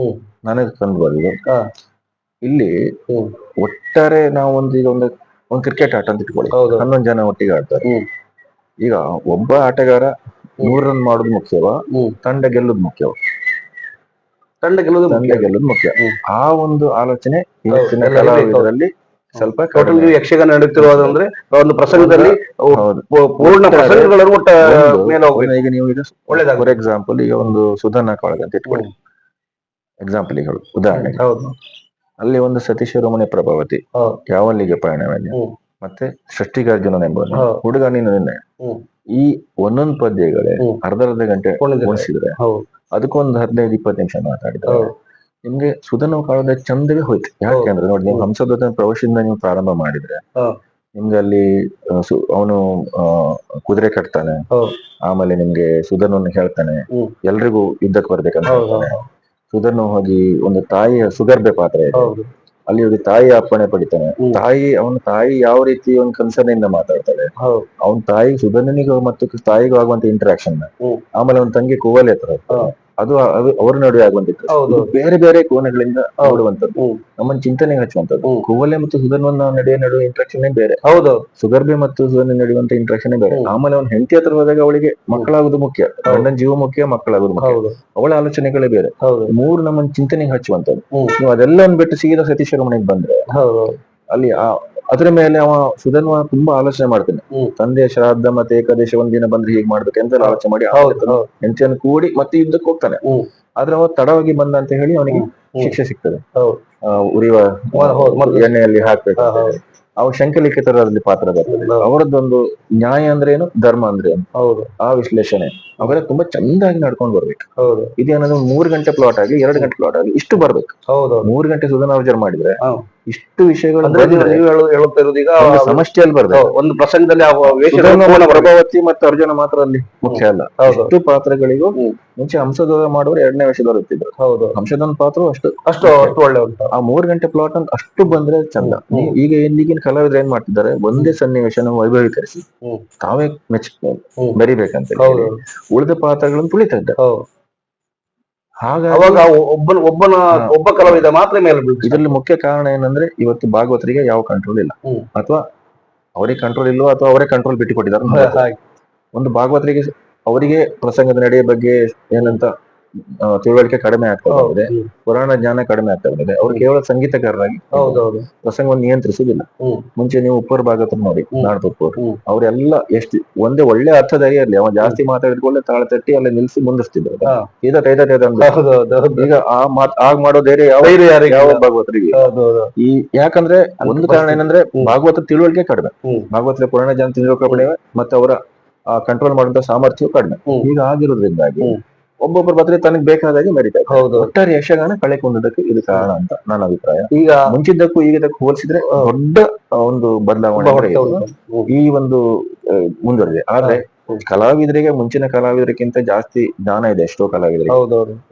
ನನಗೆ ಕಂಡು ಬಂದಿದೆ. ಇಲ್ಲಿ ಒಟ್ಟಾರೆ ನಾವು ಈಗ ಒಂದು ಕ್ರಿಕೆಟ್ ಆಟ ಅಂತ ಇಟ್ಕೊಳ್ಳಿ, 11 ಜನ ಒಟ್ಟಿಗೆ ಆಡ್ತಾರೆ. ಈಗ ಒಬ್ಬ ಆಟಗಾರ 100 ರನ್ ಮಾಡೋದು ಮುಖ್ಯವ, ತಂಡ ಗೆಲ್ಲುದು ಮುಖ್ಯವ? ತಂಡ ಗೆಲ್ಲುದು ಮುಖ್ಯ. ಆ ಒಂದು ಆಲೋಚನೆ ಇವತ್ತಿನ ಕಲಾವಿದರಲ್ಲಿ ಸ್ವಲ್ಪ ಯಕ್ಷಗಾನ ನಡೆಯುತ್ತಿರುವುದಂದ್ರೆ ಒಂದು ಪ್ರಸಂಗದಲ್ಲಿ ಪೂರ್ಣ ಪ್ರಸಂಗಗಳನ್ನು ಈಗ ನೀವು ಫಾರ್ ಎಕ್ಸಾಂಪಲ್ ಈಗ ಒಂದು ಸುಧರ್ಣ ಕಾಳಗ ಅಂತ ಇಟ್ಕೊಳ್ಳಿ, ಎಕ್ಸಾಂಪಲ್ ಹೇಳು, ಉದಾಹರಣೆಗೆ. ಅಲ್ಲಿ ಒಂದು ಸತೀಶ ರೋಮನೆ ಪ್ರಭಾವತಿ ಯಾವಲ್ಲಿಗೆ ಪಯಣವನ್ಯ, ಮತ್ತೆ ಷಷ್ಟಿಗಾರ್ಜುನನೆಂಬ ಹುಡುಗ ನೀನು ನಿನ್ನೆ, ಈ ಒಂದೊಂದು ಪದ್ಯಗಳೇ ಅರ್ಧ ಗಂಟೆ ಉಳಿಸಿದ್ರೆ ಅದಕ್ಕೊಂದು 15-20 ನಿಮಿಷ ಮಾತಾಡಿದ್ರೆ ನಿಮ್ಗೆ ಸುಧರ್ಣ ಕಾಳದ ಚಂದವೇ ಹೋಯ್ತು. ಯಾಕೆಂದ್ರೆ ನೋಡಿ, ನೀವು ಹಂಸಧ್ವಜನ ಪ್ರವೇಶದಿಂದ ನೀವು ಪ್ರಾರಂಭ ಮಾಡಿದ್ರೆ ನಿಮ್ಗೆ ಅಲ್ಲಿ ಅವನು ಕುದುರೆ ಕಟ್ತಾನೆ, ಆಮೇಲೆ ನಿಮ್ಗೆ ಸುಧರ್ಣನ ಹೇಳ್ತಾನೆ ಎಲ್ರಿಗೂ ಯುದ್ಧಕ್ಕೆ ಬರ್ಬೇಕಂತ ಹೇಳ್ತಾನೆ. ಸುಧರ್ಣ ಹೋಗಿ ಒಂದು ತಾಯಿಯ ಸುಗರ್ಭೆ ಪಾತ್ರ ಇದೆ, ಅಲ್ಲಿ ಹೋಗಿ ತಾಯಿ ಅಪ್ಪಣೆ ಪಡಿತಾನೆ. ಅವನ ತಾಯಿ ಯಾವ ರೀತಿ ಒಂದು ಕನ್ಸರ್ನಿಂದ ಮಾತಾಡ್ತಾಳೆ, ಅವನ ತಾಯಿ ಸುಧರ್ಣನಿಗೂ ಮತ್ತು ತಾಯಿಗೂ ಆಗುವಂತ ಇಂಟರಾಕ್ಷನ್, ಆಮೇಲೆ ಅವನ ತಂಗಿ ಕೂವಲೆ ಹತ್ರ ಅದು ಅವ್ರ ನಡುವೆ ಆಗುವಂತದ್ದು, ಬೇರೆ ಬೇರೆ ಕೋನಗಳಿಂದ ನೋಡುವಂತದ್ದು, ನಮ್ಮನ್ನ ಚಿಂತನೆಗೆ ಹಚ್ಚುವಂತದ್ದು. ಕೂವಲೆ ಮತ್ತು ಸುಧರ್ಣ ನಡುವೆ ಇಂಟ್ರಾಕ್ಷನ್ ಬೇರೆ, ಹೌದು. ಸುಗರ್ಭೆ ಮತ್ತು ಸುಧರ್ಣ ನಡೆಯುವಂತ ಇಂಟ್ರಾಕ್ಷನ್ ಬೇರೆ. ಆಮೇಲೆ ಅವ್ನ ಹೆಂಡತಿ ಹತ್ರ ಹೋದಾಗ ಅವಳಿಗೆ ಮಕ್ಕಳಾಗುದು ಮುಖ್ಯ, ಗಂಡನ ಜೀವ ಮುಖ್ಯ, ಮಕ್ಕಳಾಗುದು ಮುಖ್ಯ, ಅವಳ ಆಲೋಚನೆಗಳೇ ಬೇರೆ. 3 ನಮ್ಮನ್ನ ಚಿಂತನೆಗೆ ಹಚ್ಚುವಂತದ್ದು. ನೀವು ಅದೆಲ್ಲ ಬಿಟ್ಟು ಸೀದಾ ಸತೀಶ್ವರ ಮನೆಗೆ ಬಂದ್ರೆ ಅಲ್ಲಿ ಅದ್ರ ಮೇಲೆ ಅವ ಸುಧರ್ಣ ತುಂಬಾ ಆಲೋಚನೆ ಮಾಡ್ತಾನೆ. ತಂದೆಯ ಶ್ರಾದ್ದ ಮತ್ತೆ ಏಕಾದಶಿ ಒಂದಿನ ಬಂದ್ರೆ ಹೀಗೆ ಮಾಡ್ಬೇಕು ಅಂತ ಆಲೋಚನೆ ಮಾಡಿ ಹೆಂಡತಿಯನ್ನು ಕೂಡಿ ಮತ್ತೆ ಯುದ್ಧಕ್ಕೆ ಹೋಗ್ತಾನೆ. ಆದ್ರೆ ಅವ ತಡವಾಗಿ ಬಂದ ಅಂತ ಹೇಳಿ ಅವನಿಗೆ ಶಿಕ್ಷೆ ಸಿಗ್ತದೆ, ಉರಿಯುವ ಎಣ್ಣೆಯಲ್ಲಿ ಹಾಕ್ಬೇಕು. ಅವ ಶಂಕಲಿಖಿತರಲ್ಲಿ ಪಾತ್ರ ಬರ್ತದೆ. ಅವರದ್ದೊಂದು ನ್ಯಾಯ ಅಂದ್ರೆ ಏನು, ಧರ್ಮ ಅಂದ್ರೆ ಏನು, ಆ ವಿಶ್ಲೇಷಣೆ ಅವೆಲ್ಲ ತುಂಬಾ ಚಂದಾಗಿ ನಡ್ಕೊಂಡು ಬರ್ಬೇಕು. ಇದೇನಾದ್ರು 3 ಗಂಟೆ ಪ್ಲಾಟ್ ಆಗ್ಲಿ, 2 ಗಂಟೆ ಪ್ಲಾಟ್ ಆಗ್ಲಿ, ಇಷ್ಟು ಬರ್ಬೇಕು. 3 ಗಂಟೆ ಸುಧನಾರ್ಜರ್ ಮಾಡಿದ್ರೆ ಇಷ್ಟು ವಿಷಯಗಳು ಸಮಷ್ಟಿಯಲ್ಲಿ ಬರ್ಬೇಕು. ಒಂದು ಪ್ರಸಂಗದಲ್ಲಿ ಪ್ರಭಾವತಿ ಮತ್ತು ಅರ್ಜುನ ಮಾತ್ರ ಅಲ್ಲಿ ಮುಖ್ಯ ಅಲ್ಲ. ಇಷ್ಟು ಪಾತ್ರಗಳಿಗೂ ಮುಂಚೆ ಹಂಸಧ್ವಜ ಮಾಡುವರು 2ನೇ ವೇಷದವರು ಇರ್ತಿದ್ರು. ಹಂಸಧ್ವಜನ ಪಾತ್ರ ಅಷ್ಟು ಒಳ್ಳೆ ಉಂಟು. ಆ 3 ಗಂಟೆ ಪ್ಲಾಟ್ ಅಂತ ಅಷ್ಟು ಬಂದ್ರೆ ಚಂದ. ಈಗ ಈಗಿನ ಕಲಾವಿದ್ರು ಏನ್ ಮಾಡ್ತಿದ್ದಾರೆ, ಒಂದೇ ಸನ್ನಿವೇಶನ ವೈಭವೀಕರಿಸಿ ತಾವೇ ಮೆರಿಬೇಕಂತ ಹೇಳಿ ಉಳಿದ ಪಾತ್ರಗಳನ್ನು ತುಳಿತಾ ಇದ್ದಾರೆ. ಹಾಗಾಗಿ ಒಬ್ಬ ಕಲಾವಿದ ಮಾತ್ರ ಮೇಲೆ ಇದರಲ್ಲಿ ಮುಖ್ಯ ಕಾರಣ ಏನಂದ್ರೆ, ಇವತ್ತು ಭಾಗವತರಿಗೆ ಯಾವ ಕಂಟ್ರೋಲ್ ಇಲ್ಲ, ಅಥವಾ ಅವರಿಗೆ ಕಂಟ್ರೋಲ್ ಇಲ್ಲೋ ಅಥವಾ ಅವರೇ ಕಂಟ್ರೋಲ್ ಬಿಟ್ಟುಕೊಟ್ಟಿದ್ದಾರೆ. ಒಂದು ಭಾಗವತರಿಗೆ ಅವರಿಗೆ ಪ್ರಸಂಗದ ನಡೆಯ ಬಗ್ಗೆ ಏನಂತ ತಿಳುವಳಿಕೆ ಕಡಿಮೆ ಆಗ್ತಾ ಬಂದಿದೆ, ಪುರಾಣ ಜ್ಞಾನ ಕಡಿಮೆ ಆಗ್ತಾ ಬಂದಿದೆ. ಅವ್ರು ಕೇವಲ ಸಂಗೀತಗಾರರಾಗಿ ಹೌದೌದು. ಪ್ರಸಂಗವನ್ನು ನಿಯಂತ್ರಿಸುದಿಲ್ಲ. ಮುಂಚೆ ನೀವು ಉಪ್ಪರ್ ಭಾಗವತ ನೋಡಿ, ನಾಡತುಪ್ಪರು, ಅವರೆಲ್ಲ ಎಷ್ಟು ಒಂದೇ ಒಳ್ಳೆ ಅರ್ಥದಲ್ಲಿ ಅವ ಜಾಸ್ತಿ ಮಾತಾಡಿದ್ಕೊಳ್ಳೆ ತಾಳ ತಟ್ಟಿ ಅಲ್ಲಿ ನಿಲ್ಸಿ ಮುಂದಿಸ್ತಿದ್ರು. ಈಗ ಈಗ ಆಗ ಮಾಡೋ ಧೈರ್ಯ ಯಾವ ಭಾಗವತರಿಗೆ. ಈ ಯಾಕಂದ್ರೆ ಒಂದು ಕಾರಣ ಏನಂದ್ರೆ ಭಾಗವತ ತಿಳುವಳಿಕೆ ಕಡಿಮೆ, ಭಾಗವತ ಪುರಾಣ ಜ್ಞಾನ ತಿಳುವಳಿಕೆ ಕಡಿಮೆ, ಮತ್ತೆ ಅವರ ಕಂಟ್ರೋಲ್ ಮಾಡುವಂತ ಸಾಮರ್ಥ್ಯ ಕಡಿಮೆ. ಈಗ ಆಗಿರೋದ್ರಿಂದಾಗಿ ಒಬ್ಬೊಬ್ಬರ ಬದ್ರೆ ತನಗೆ ಬೇಕಾದಾಗೆ ಮೆರಿತಾ ಇದೆ. ಒಟ್ಟಾರೆ ಯಕ್ಷಗಾನ ಕಳೆಕೊಂಡದಕ್ಕೆ ಇದು ಕಾರಣ ಅಂತ ನನ್ನ ಅಭಿಪ್ರಾಯ. ಈಗ ಮುಂಚಿದ್ದಕ್ಕೂ ಈಗಿದ್ದಕ್ಕೂ ಹೋಲಿಸಿದ್ರೆ ದೊಡ್ಡ ಒಂದು ಬದಲಾವಣೆ ಈ ಒಂದು ಮುಂದುವರಿದೆ. ಆದ್ರೆ ಕಲಾವಿದರಿಗೆ ಮುಂಚಿನ ಕಲಾವಿದರಿಗಿಂತ ಜಾಸ್ತಿ ಜ್ಞಾನ ಇದೆ ಎಷ್ಟೋ ಕಲಾವಿದರಿಗೆ,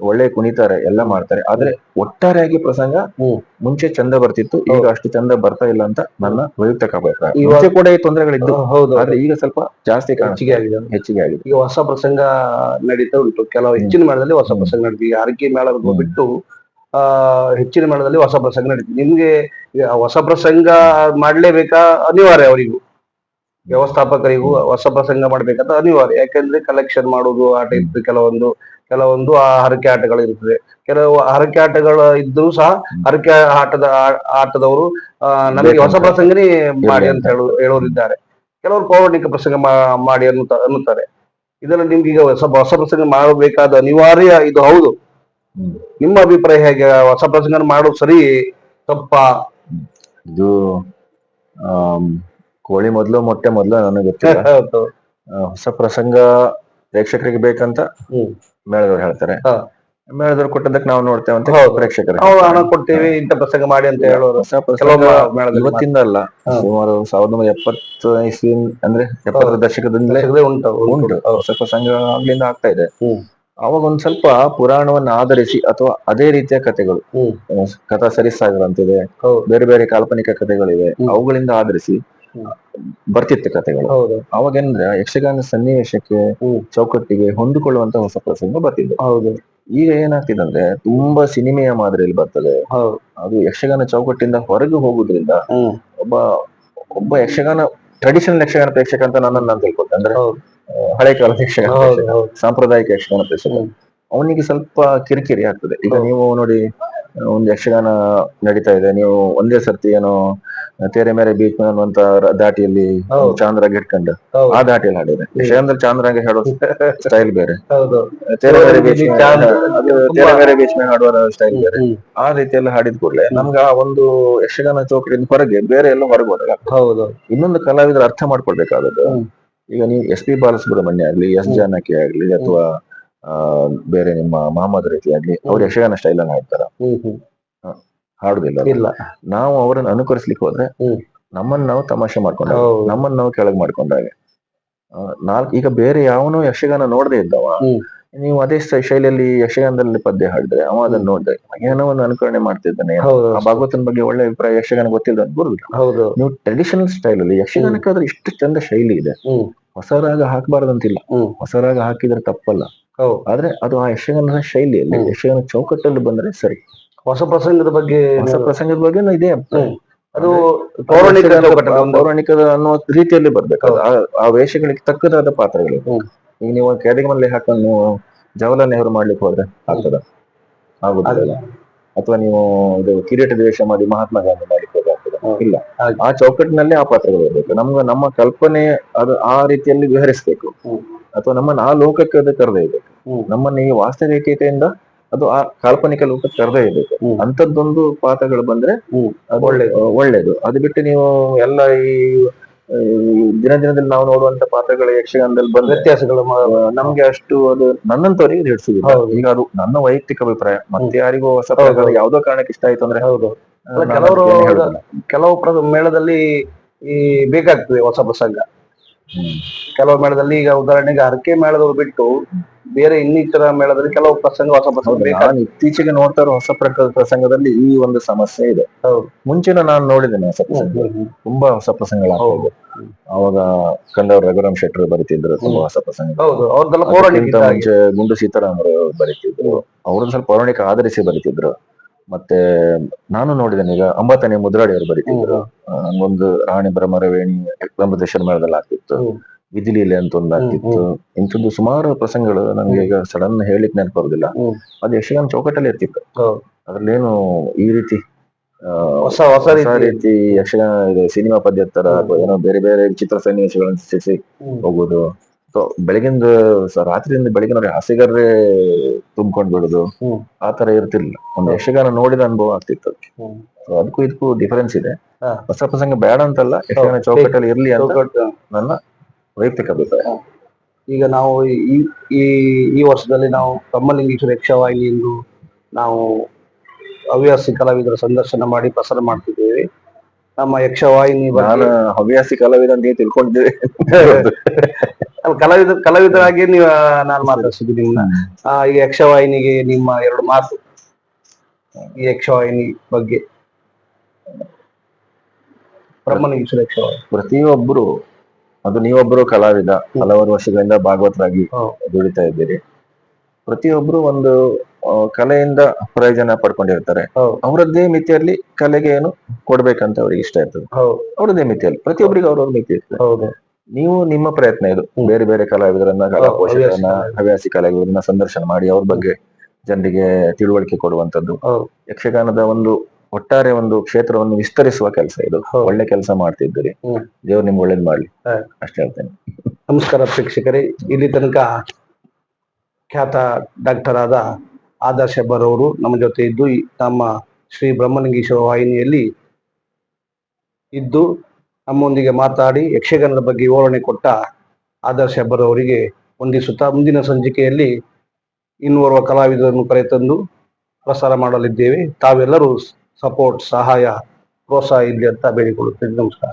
ಒಳ್ಳೆ ಕುಣಿತಾರೆ, ಎಲ್ಲ ಮಾಡ್ತಾರೆ. ಆದ್ರೆ ಒಟ್ಟಾರೆಯಾಗಿ ಪ್ರಸಂಗ ಮುಂಚೆ ಚಂದ ಬರ್ತಿತ್ತು, ಈಗ ಅಷ್ಟು ಚಂದ ಬರ್ತಾ ಇಲ್ಲ ಅಂತ ನನ್ನ ವೈಯಕ್ತಿಕ ಅಭಿಪ್ರಾಯ. ಮುಂಚೆ ಕೂಡ ಈ ತೊಂದರೆಗಳಿದ್ದು, ಆದ್ರೆ ಈಗ ಸ್ವಲ್ಪ ಜಾಸ್ತಿ ಹೆಚ್ಚಿಗೆ ಆಗಿದೆ. ಈಗ ಹೊಸ ಪ್ರಸಂಗ ನಡೀತಾ ಉಂಟು, ಕೆಲವು ಹೆಚ್ಚಿನ ಮೇಳದಲ್ಲಿ ಹೊಸ ಪ್ರಸಂಗ ನಡೀತಿ. ಈಗ ಹರಕೆ ಮೇಳ ಬಿಟ್ಟು ಹೆಚ್ಚಿನ ಮೇಳದಲ್ಲಿ ಹೊಸ ಪ್ರಸಂಗ ನಡೀತಿ. ನಿಮ್ಗೆ ಹೊಸ ಪ್ರಸಂಗ ಮಾಡ್ಲೇಬೇಕಾ? ಅನಿವಾರ್ಯ ಅವರಿಗೂ, ವ್ಯವಸ್ಥಾಪಕರಿಗೂ ಹೊಸ ಪ್ರಸಂಗ ಮಾಡ್ಬೇಕಂತ ಅನಿವಾರ್ಯ. ಯಾಕಂದ್ರೆ ಕಲೆಕ್ಷನ್ ಮಾಡುವುದು ಆಟ ಇರ್ತದೆ, ಕೆಲವೊಂದು ಆ ಹರಕೆ ಆಟಗಳು ಇರ್ತದೆ. ಕೆಲವು ಹರಕೆ ಆಟಗಳು ಇದ್ರೂ ಸಹ ಹರಕೆ ಆಟದವರು ನಮಗೆ ಹೊಸ ಪ್ರಸಂಗನೇ ಮಾಡಿ ಅಂತ ಹೇಳೋರಿದ್ದಾರೆ. ಕೆಲವರು ಪೌರಾಣಿಕ ಪ್ರಸಂಗ ಮಾಡಿ ಅನ್ನುತ್ತಾರೆ. ಇದೆಲ್ಲ ನಿಮ್ಗೆ ಈಗ ಹೊಸ ಪ್ರಸಂಗ ಮಾಡಬೇಕಾದ ಅನಿವಾರ್ಯ ಇದು ಹೌದು. ನಿಮ್ಮ ಅಭಿಪ್ರಾಯ ಹೇಗೆ? ಹೊಸ ಪ್ರಸಂಗ ಮಾಡೋದು ಸರಿ ತಪ್ಪಾ? ಇದು ಕೋಳಿ ಮೊದ್ಲು ಮೊಟ್ಟೆ ಮೊದ್ಲು ನನಗೆ ಗೊತ್ತಿಲ್ಲ. ಹೊಸ ಪ್ರಸಂಗ ಪ್ರೇಕ್ಷಕರಿಗೆ ಬೇಕಂತ ಮೇಳದವ್ರು ಹೇಳ್ತಾರೆ, ಮೇಳದವ್ರು ಕೊಟ್ಟದಕ್ಕೆ ನಾವು ನೋಡ್ತೇವೆ ಅಂತ ಪ್ರೇಕ್ಷಕರು ಹಣ ಕೊಡ್ತೀವಿ ಇಂಥ ಪ್ರಸಂಗ ಮಾಡಿ ಅಂತ ಹೇಳೋರು. ಹೊಸ ಪ್ರಸಂಗ ಇವತ್ತಿಂದ ಅಲ್ಲ, ಸುಮಾರು 1970 ಇಸ್ವಿ ಅಂದ್ರೆ 70ರ ದಶಕದಿಂದಲೇ ಉಂಟು. ಹೊಸ ಪ್ರಸಂಗ ಆಗ್ಲಿಂದ ಆಗ್ತಾ ಇದೆ. ಅವಾಗ ಒಂದ್ ಸ್ವಲ್ಪ ಪುರಾಣವನ್ನು ಆಧರಿಸಿ ಅಥವಾ ಅದೇ ರೀತಿಯ ಕಥೆಗಳು, ಕಥಾ ಸರಿಸಾಗರಂತಿದೆ, ಬೇರೆ ಬೇರೆ ಕಾಲ್ಪನಿಕ ಕಥೆಗಳಿವೆ, ಅವುಗಳಿಂದ ಆಧರಿಸಿ ಬರ್ತಿತ್ತು ಕಥೆಗಳು. ಅವಾಗೇಂದ್ರೆ ಯಕ್ಷಗಾನ ಸನ್ನಿವೇಶಕ್ಕೆ, ಚೌಕಟ್ಟಿಗೆ ಹೊಂದಿಕೊಳ್ಳುವಂತ ಹೊಸ ಪ್ರಸಂಗ ಬರ್ತಿದ್ದು. ಈಗ ಏನಾಗ್ತಿದೆ ಅಂದ್ರೆ ತುಂಬಾ ಸಿನಿಮೆಯ ಮಾದರಿಯಲ್ಲಿ ಬರ್ತದೆ. ಅದು ಯಕ್ಷಗಾನ ಚೌಕಟ್ಟಿಂದ ಹೊರಗೆ ಹೋಗುದ್ರಿಂದ ಒಬ್ಬ ಯಕ್ಷಗಾನ ಟ್ರೆಡಿಷನಲ್ ಯಕ್ಷಗಾನ ಪ್ರೇಕ್ಷಕ ಅಂತ ನಾನು ತಿಳ್ಕೊಳ್ತೇನೆ. ಅಂದ್ರೆ ಹಳೆ ಕಾಲದ ಯಕ್ಷಗಾನ ಪ್ರೇಕ್ಷಕ, ಸಾಂಪ್ರದಾಯಿಕ ಯಕ್ಷಗಾನ ಪ್ರೇಕ್ಷಕ, ಅವನಿಗೆ ಸ್ವಲ್ಪ ಕಿರಿಕಿರಿ ಆಗ್ತದೆ. ಈಗ ನೀವು ನೋಡಿ, ಒಂದು ಯಕ್ಷಗಾನ ನಡೀತಾ ಇದೆ, ನೀವು ಒಂದೇ ಸರ್ತಿ ಏನೋ ತೇರೆ ಮೇರೆ ಬೀಚ್ ಅನ್ನುವಂತ ದಾಟಿಯಲ್ಲಿ ಚಾಂದ್ರಾಗ ಇಟ್ಕೊಂಡು ಆ ದಾಟಿಯಲ್ಲಿ ಹಾಡಿದ್ರೆ, ಯಕ್ಷಗಾನದಲ್ಲಿ ಚಾಂದ್ರಾಗ ಹಾಡೋ ಸ್ಟೈಲ್ ಬೇರೆ, ತೇರೆ ಮೇರೆ ಬೀಚ್ ಮೇಲೆ ಹಾಡುವ ಸ್ಟೈಲ್ ಬೇರೆ. ಆ ರೀತಿಯಲ್ಲಿ ಹಾಡಿದ ಕೂಡಲೇ ನಮ್ಗೆ ಆ ಒಂದು ಯಕ್ಷಗಾನ ಚೌಕಟ್ಟಿನ ಹೊರಗೆ ಬೇರೆ ಎಲ್ಲ ಹೊರಗೆ ಹೋದಾಗ ಇನ್ನೊಂದು ಕಲಾವಿದರು ಅರ್ಥ ಮಾಡ್ಕೊಳ್ಬೇಕಾದದ್ದು, ಈಗ ನೀವು ಎಸ್ ಪಿ ಬಾಲಸುಬ್ರಹ್ಮಣ್ಯ ಆಗ್ಲಿ, ಎಸ್ ಜಾನಕಿ ಆಗ್ಲಿ, ಅಥವಾ ಬೇರೆ ನಿಮ್ಮ ಮಹಮ್ಮದ್ ರಫಿ ಆಗ್ಲಿ, ಅವ್ರು ಯಕ್ಷಗಾನ ಸ್ಟೈಲ್ ಅನ್ನ ಹಾಡ್ತಾರ? ಹಾಡುದಿಲ್ಲ. ನಾವು ಅವರನ್ನು ಅನುಕರಿಸ್ಲಿಕ್ಕೆ ಹೋದ್ರೆ ನಮ್ಮನ್ನ ನಾವು ತಮಾಷೆ ಮಾಡ್ಕೊಂಡಾಗ, ನಮ್ಮನ್ನ ನಾವು ಕೆಳಗ್ ಮಾಡ್ಕೊಂಡಾಗ, ಈಗ ಬೇರೆ ಯಾವನೋ ಯಕ್ಷಗಾನ ನೋಡದೆ ಇದ್ದವ ನೀವು ಅದೇ ಶೈಲಿಯಲ್ಲಿ ಯಕ್ಷಗಾನದಲ್ಲಿ ಪದ್ಯ ಹಾಡಿದ್ರೆ ಅವ ಅದನ್ನ ನೋಡ್ದೆ ಏನೋ ಒಂದು ಅನುಕರಣೆ ಮಾಡ್ತಿದ್ದಾನೆ. ಆ ಭಾಗವತನ ಬಗ್ಗೆ ಒಳ್ಳೆ ಅಭಿಪ್ರಾಯ ಯಕ್ಷಗಾನ ಗೊತ್ತಿಲ್ಲ ಬರುದಿಲ್ಲ. ನೀವು ಟ್ರೆಡಿಷನಲ್ ಸ್ಟೈಲ್ ಅಲ್ಲಿ ಯಕ್ಷಗಾನಕ್ಕಾದ್ರೆ ಇಷ್ಟು ಚಂದ ಶೈಲಿ ಇದೆ, ಹೊಸ ರಾಗ ಹಾಕಬಾರ್ದಂತಿಲ್ಲ, ಹೊಸ ರಾಗ ಹಾಕಿದ್ರೆ ತಪ್ಪಲ್ಲ. ಆದ್ರೆ ಅದು ಆ ಯಕ್ಷಗಾನದ ಶೈಲಿಯಲ್ಲಿ, ಯಕ್ಷಗಾನ ಚೌಕಟ್ಟಲ್ಲಿ ಬಂದ್ರೆ ಸರಿ. ಹೊಸ ಪ್ರಸಂಗದ ಬಗ್ಗೆ ಇದೆ, ಅದು ಪೌರಾಣಿಕದ ಅನ್ನೋ ರೀತಿಯಲ್ಲಿ ಬರ್ಬೇಕು. ಆ ವೇಷಗಳಿಗೆ ತಕ್ಕದಾದ ಪಾತ್ರಗಳು. ಈಗ ನೀವು ಕೆರೆಮಲ್ಲಿ ಹಾಕೊಂಡು ನೀವು ಜವಾಹರ್ಲಾಲ್ ನೆಹರು ಮಾಡ್ಲಿಕ್ಕೆ ಹೋದ್ರೆ ಆಗ್ತದ? ಆಗುದಿಲ್ಲ. ಅಥವಾ ನೀವು ಇದು ಕಿರೀಟದ ವೇಷ ಮಾಡಿ ಮಹಾತ್ಮ ಗಾಂಧಿ ಮಾಡ್ಲಿಕ್ಕೆ ಹೋದ್ರೆ ಆಗ್ತದ? ಇಲ್ಲ. ಆ ಚೌಕಟ್ಟಿನಲ್ಲಿ ಆ ಪಾತ್ರಗಳು ಇರ್ಬೇಕು. ನಮ್ಮ ಕಲ್ಪನೆ ಅದು ಆ ರೀತಿಯಲ್ಲಿ ವಿಹರಿಸ್ಬೇಕು, ಅಥವಾ ನಮ್ಮನ್ನ ಆ ಲೋಕಕ್ಕೆ ಅದು ಕರೆದೇ ಇರ್ಬೇಕು. ನಮ್ಮನ್ನ ಈ ವಾಸ್ತವಿಕತೆಯಿಂದ ಅದು ಆ ಕಾಲ್ಪನಿಕ ಲೋಕಕ್ಕೆ ಕರೆದೇ ಇರ್ಬೇಕು. ಅಂತದ್ದೊಂದು ಪಾತ್ರಗಳು ಬಂದ್ರೆ ಒಳ್ಳೇದು. ಅದು ಬಿಟ್ಟು ನೀವು ಎಲ್ಲ ಈ ದಿನದಲ್ಲಿ ನಾವು ನೋಡುವಂತ ಪಾತ್ರಗಳ ಯಕ್ಷಗಾನದಲ್ಲಿ ಬಂದ ವ್ಯತ್ಯಾಸಗಳು ನಮ್ಗೆ ಅಷ್ಟು ಅದು ನನ್ನಂತವರಿಗೆ ಹಿಡಿಸುದಿಲ್ಲ. ಈಗ ಅದು ನನ್ನ ವೈಯಕ್ತಿಕ ಅಭಿಪ್ರಾಯ. ಮತ್ತೆ ಯಾರಿಗೂ ಹೊಸ ಪ್ರಕಾರ ಯಾವ್ದೋ ಕಾರಣಕ್ಕೆ ಇಷ್ಟ ಆಯ್ತು ಅಂದ್ರೆ ಕೆಲವು ಮೇಳದಲ್ಲಿ ಈ ಬೇಕಾಗ್ತದೆ ಹೊಸ ಪ್ರಸಂಗ. ಕೆಲವು ಮೇಳದಲ್ಲಿ, ಈಗ ಉದಾಹರಣೆಗೆ ಹರಕೆ ಮೇಳದವ್ರು ಬಿಟ್ಟು ಬೇರೆ ಇನ್ನಿತರ ಮೇಳದಲ್ಲಿ ಕೆಲವು ಪ್ರಸಂಗ ಹೊಸ ಪ್ರಸಂಗ. ನಾನು ಇತ್ತೀಚೆಗೆ ನೋಡ್ತಾ ಇರೋ ಹೊಸ ಪ್ರಸಂಗದಲ್ಲಿ ಈ ಒಂದು ಸಮಸ್ಯೆ ಇದೆ. ಮುಂಚೆನೂ ನಾನು ನೋಡಿದ್ದೇನೆ ಹೊಸ ಪ್ರಸಂಗ, ತುಂಬಾ ಹೊಸ ಪ್ರಸಂಗಗಳಾಗ್ತದೆ. ಅವಾಗ ಕಂದವ್ರು ರಘುರಾಮ್ ಶೆಟ್ಟರು ಬರೀತಿದ್ರು ತುಂಬಾ ಹೊಸ ಪ್ರಸಂಗ. ಮುಂಚೆ ಗುಂಡು ಸೀತಾರಾಮರು ಬರೀತಿದ್ರು, ಅವ್ರದ್ದು ಸ್ವಲ್ಪ ಪೌರಾಣಿಕ ಆಧರಿಸಿ ಬರೀತಿದ್ರು. ಮತ್ತೆ ನಾನು ನೋಡಿದ್ದೇನೆ ಈಗ ಅಂಬಾತನಿ ಮುದ್ರಾಡಿ ಅವರು ಬರೀತಿದ್ರು. ಒಂದು ರಾಣಿ ಬ್ರಹ್ಮರವೇಣಿ ಬ್ರಹ್ಮದೇಶ್ವರ ಮೇಳದಲ್ಲಿ ಆಗ್ತಿತ್ತು. ವಿಧಿಲೀಲೆ ಅಂತ ಒಂದು ಆಗ್ತಿತ್ತು. ಇಂಥದ್ದು ಸುಮಾರು ಪ್ರಸಂಗಗಳು ನಮ್ಗೆ ಈಗ ಸಡನ್ ಹೇಳಿಕ್ ನೆನಪು ಬರುದಿಲ್ಲ. ಅದು ಯಕ್ಷಗಾನ ಚೌಕಟ್ಟಲ್ಲಿ ಇರ್ತಿತ್ತು. ಅದ್ರಲ್ಲೇನು ಈ ರೀತಿ ಹೊಸ ರೀತಿ ಯಕ್ಷಗಾನ ಇದೆ, ಸಿನಿಮಾ ಪದ್ಯದ ತರ ಅಥವಾ ಏನೋ ಬೇರೆ ಬೇರೆ ವಿಚಿತ್ರ ಸನ್ನಿವೇಶಗಳನ್ನು ಸೃಷ್ಟಿಸಿ ಹೋಗುದು. ಬೆಳಗಿಂದ ರಾತ್ರಿಯಿಂದ ಬೆಳಗಿನ ಹಸಿಗರ್ರೆ ತುಂಬ್ಕೊಂಡ್ ಬಿಡುದು, ಆ ತರ ಇರ್ತಿರ್ಲಿಲ್ಲ. ಒಂದು ಯಕ್ಷಗಾನ ನೋಡಿದ ಅನುಭವ ಆಗ್ತಿತ್ತು. ಅದಕ್ಕೂ ಇದಕ್ಕೂ ಡಿಫರೆನ್ಸ್ ಇದೆ. ಹೊಸ ಪ್ರಸಂಗ ಬೇಡ ಅಂತಲ್ಲ, ಯಕ್ಷಗಾನ ಚೌಕಟ್ಟಲ್ಲಿ ಇರ್ಲಿ ಅಂತ ನನ್ನ ವೈಯಕ್ತಿಕ ಅಭಿಪ್ರಾಯ. ಈಗ ನಾವು ಈ ವರ್ಷದಲ್ಲಿ ನಾವು ಬ್ರಹ್ಮಲಿಂಗೇಶ್ವರ ಯಕ್ಷವಾಹಿನಿ ಎಂದು ನಾವು ಹವ್ಯಾಸಿ ಕಲಾವಿದರ ಸಂದರ್ಶನ ಮಾಡಿ ಪ್ರಸಾರ ಮಾಡ್ತಿದ್ದೇವೆ. ನಮ್ಮ ಯಕ್ಷವಾಹಿನಿ ನಾನು ಹವ್ಯಾಸಿ ಕಲಾವಿದ ಅಂತ ನೀವು ತಿಳ್ಕೊಂಡಿದ್ದೀರಿ. ಕಲಾವಿದರಾಗಿ ನೀವು ನಾನು ಮಾತಾಡ್ಸಿದ್ದೀನಿ. ಈಗ ಯಕ್ಷವಾಹಿನಿಗೆ ನಿಮ್ಮ 2 ಮಾತು ಈ ಯಕ್ಷವಾಹಿನಿ ಬಗ್ಗೆ. ಬ್ರಹ್ಮಲಿಂಗೇಶ್ವರ ಯಕ್ಷವಾಹಿನಿ ಪ್ರತಿಯೊಬ್ಬರು, ಅದು ನೀವೊಬ್ಬರು ಕಲಾವಿದ, ಹಲವಾರು ವರ್ಷಗಳಿಂದ ಭಾಗವತರಾಗಿ ದುಡಿತಾ ಇದ್ದೀರಿ. ಪ್ರತಿಯೊಬ್ರು ಒಂದು ಕಲೆಯಿಂದ ಪ್ರಯೋಜನ ಪಡ್ಕೊಂಡಿರ್ತಾರೆ. ಅವರದ್ದೇ ಮಿತಿಯಲ್ಲಿ ಕಲೆಗೆ ಏನು ಕೊಡ್ಬೇಕಂತ ಅವ್ರಿಗೆ ಇಷ್ಟ ಇರ್ತದೆ. ಅವ್ರದ್ದೇ ಮಿತಿಯಲ್ಲಿ ಪ್ರತಿಯೊಬ್ಬರಿಗೆ ಅವ್ರವ್ರ ಮಿತಿ ಇರ್ತದೆ. ನೀವು ನಿಮ್ಮ ಪ್ರಯತ್ನ ಇದು, ಬೇರೆ ಬೇರೆ ಕಲಾವಿದರನ್ನ, ಕಲಾ ಪೋಷಕರನ್ನ, ಹವ್ಯಾಸಿ ಕಲಾವಿದರನ್ನ ಸಂದರ್ಶನ ಮಾಡಿ ಅವ್ರ ಬಗ್ಗೆ ಜನರಿಗೆ ತಿಳುವಳಿಕೆ ಕೊಡುವಂತದ್ದು. ಯಕ್ಷಗಾನದ ಒಂದು ಒಟ್ಟಾರೆ ಒಂದು ಕ್ಷೇತ್ರವನ್ನು ವಿಸ್ತರಿಸುವ ಕೆಲಸ ಇದು. ಒಳ್ಳೆ ಕೆಲಸ ಮಾಡ್ತಿದ್ದೀರಿ. ದೇವ್ರು ನಿಮ್ಗೆ ಒಳ್ಳೇದ್ ಮಾಡ್ಲಿ, ಅಷ್ಟೇ ಹೇಳ್ತೇನೆ. ನಮಸ್ಕಾರ ಪ್ರೇಕ್ಷಕರೇ. ಇಲ್ಲಿ ತನಕ ಖ್ಯಾತ ಡಾಕ್ಟರ್ ಆದ ಆದರ್ಶ ಹೆಬ್ಬಾರ್ ಅವರು ನಮ್ಮ ಜೊತೆ ಇದ್ದು ನಮ್ಮ ಶ್ರೀ ಬ್ರಹ್ಮಲಿಂಗೇಶ್ವರ ವಾಹಿನಿಯಲ್ಲಿ ಇದ್ದು ನಮ್ಮೊಂದಿಗೆ ಮಾತಾಡಿ ಯಕ್ಷಗಾನದ ಬಗ್ಗೆ ವಿವರಣೆ ಕೊಟ್ಟ ಆದರ್ಶ ಹೆಬ್ಬಾರ್ ಅವರಿಗೆ ವಂದಿಸುತ್ತಾ, ಮುಂದಿನ ಸಂಚಿಕೆಯಲ್ಲಿ ಇನ್ನೋರ್ವ ಕಲಾವಿದರನ್ನು ಕರೆತಂದು ಪ್ರಸಾರ ಮಾಡಲಿದ್ದೇವೆ. ತಾವೆಲ್ಲರೂ ಸಪೋರ್ಟ್, ಸಹಾಯ, ಪ್ರೋತ್ಸಾಹ ಇರಲಿ ಅಂತ ಬೇಡಿಕೊಳ್ಳುತ್ತೇನೆ. ನಮಸ್ಕಾರ.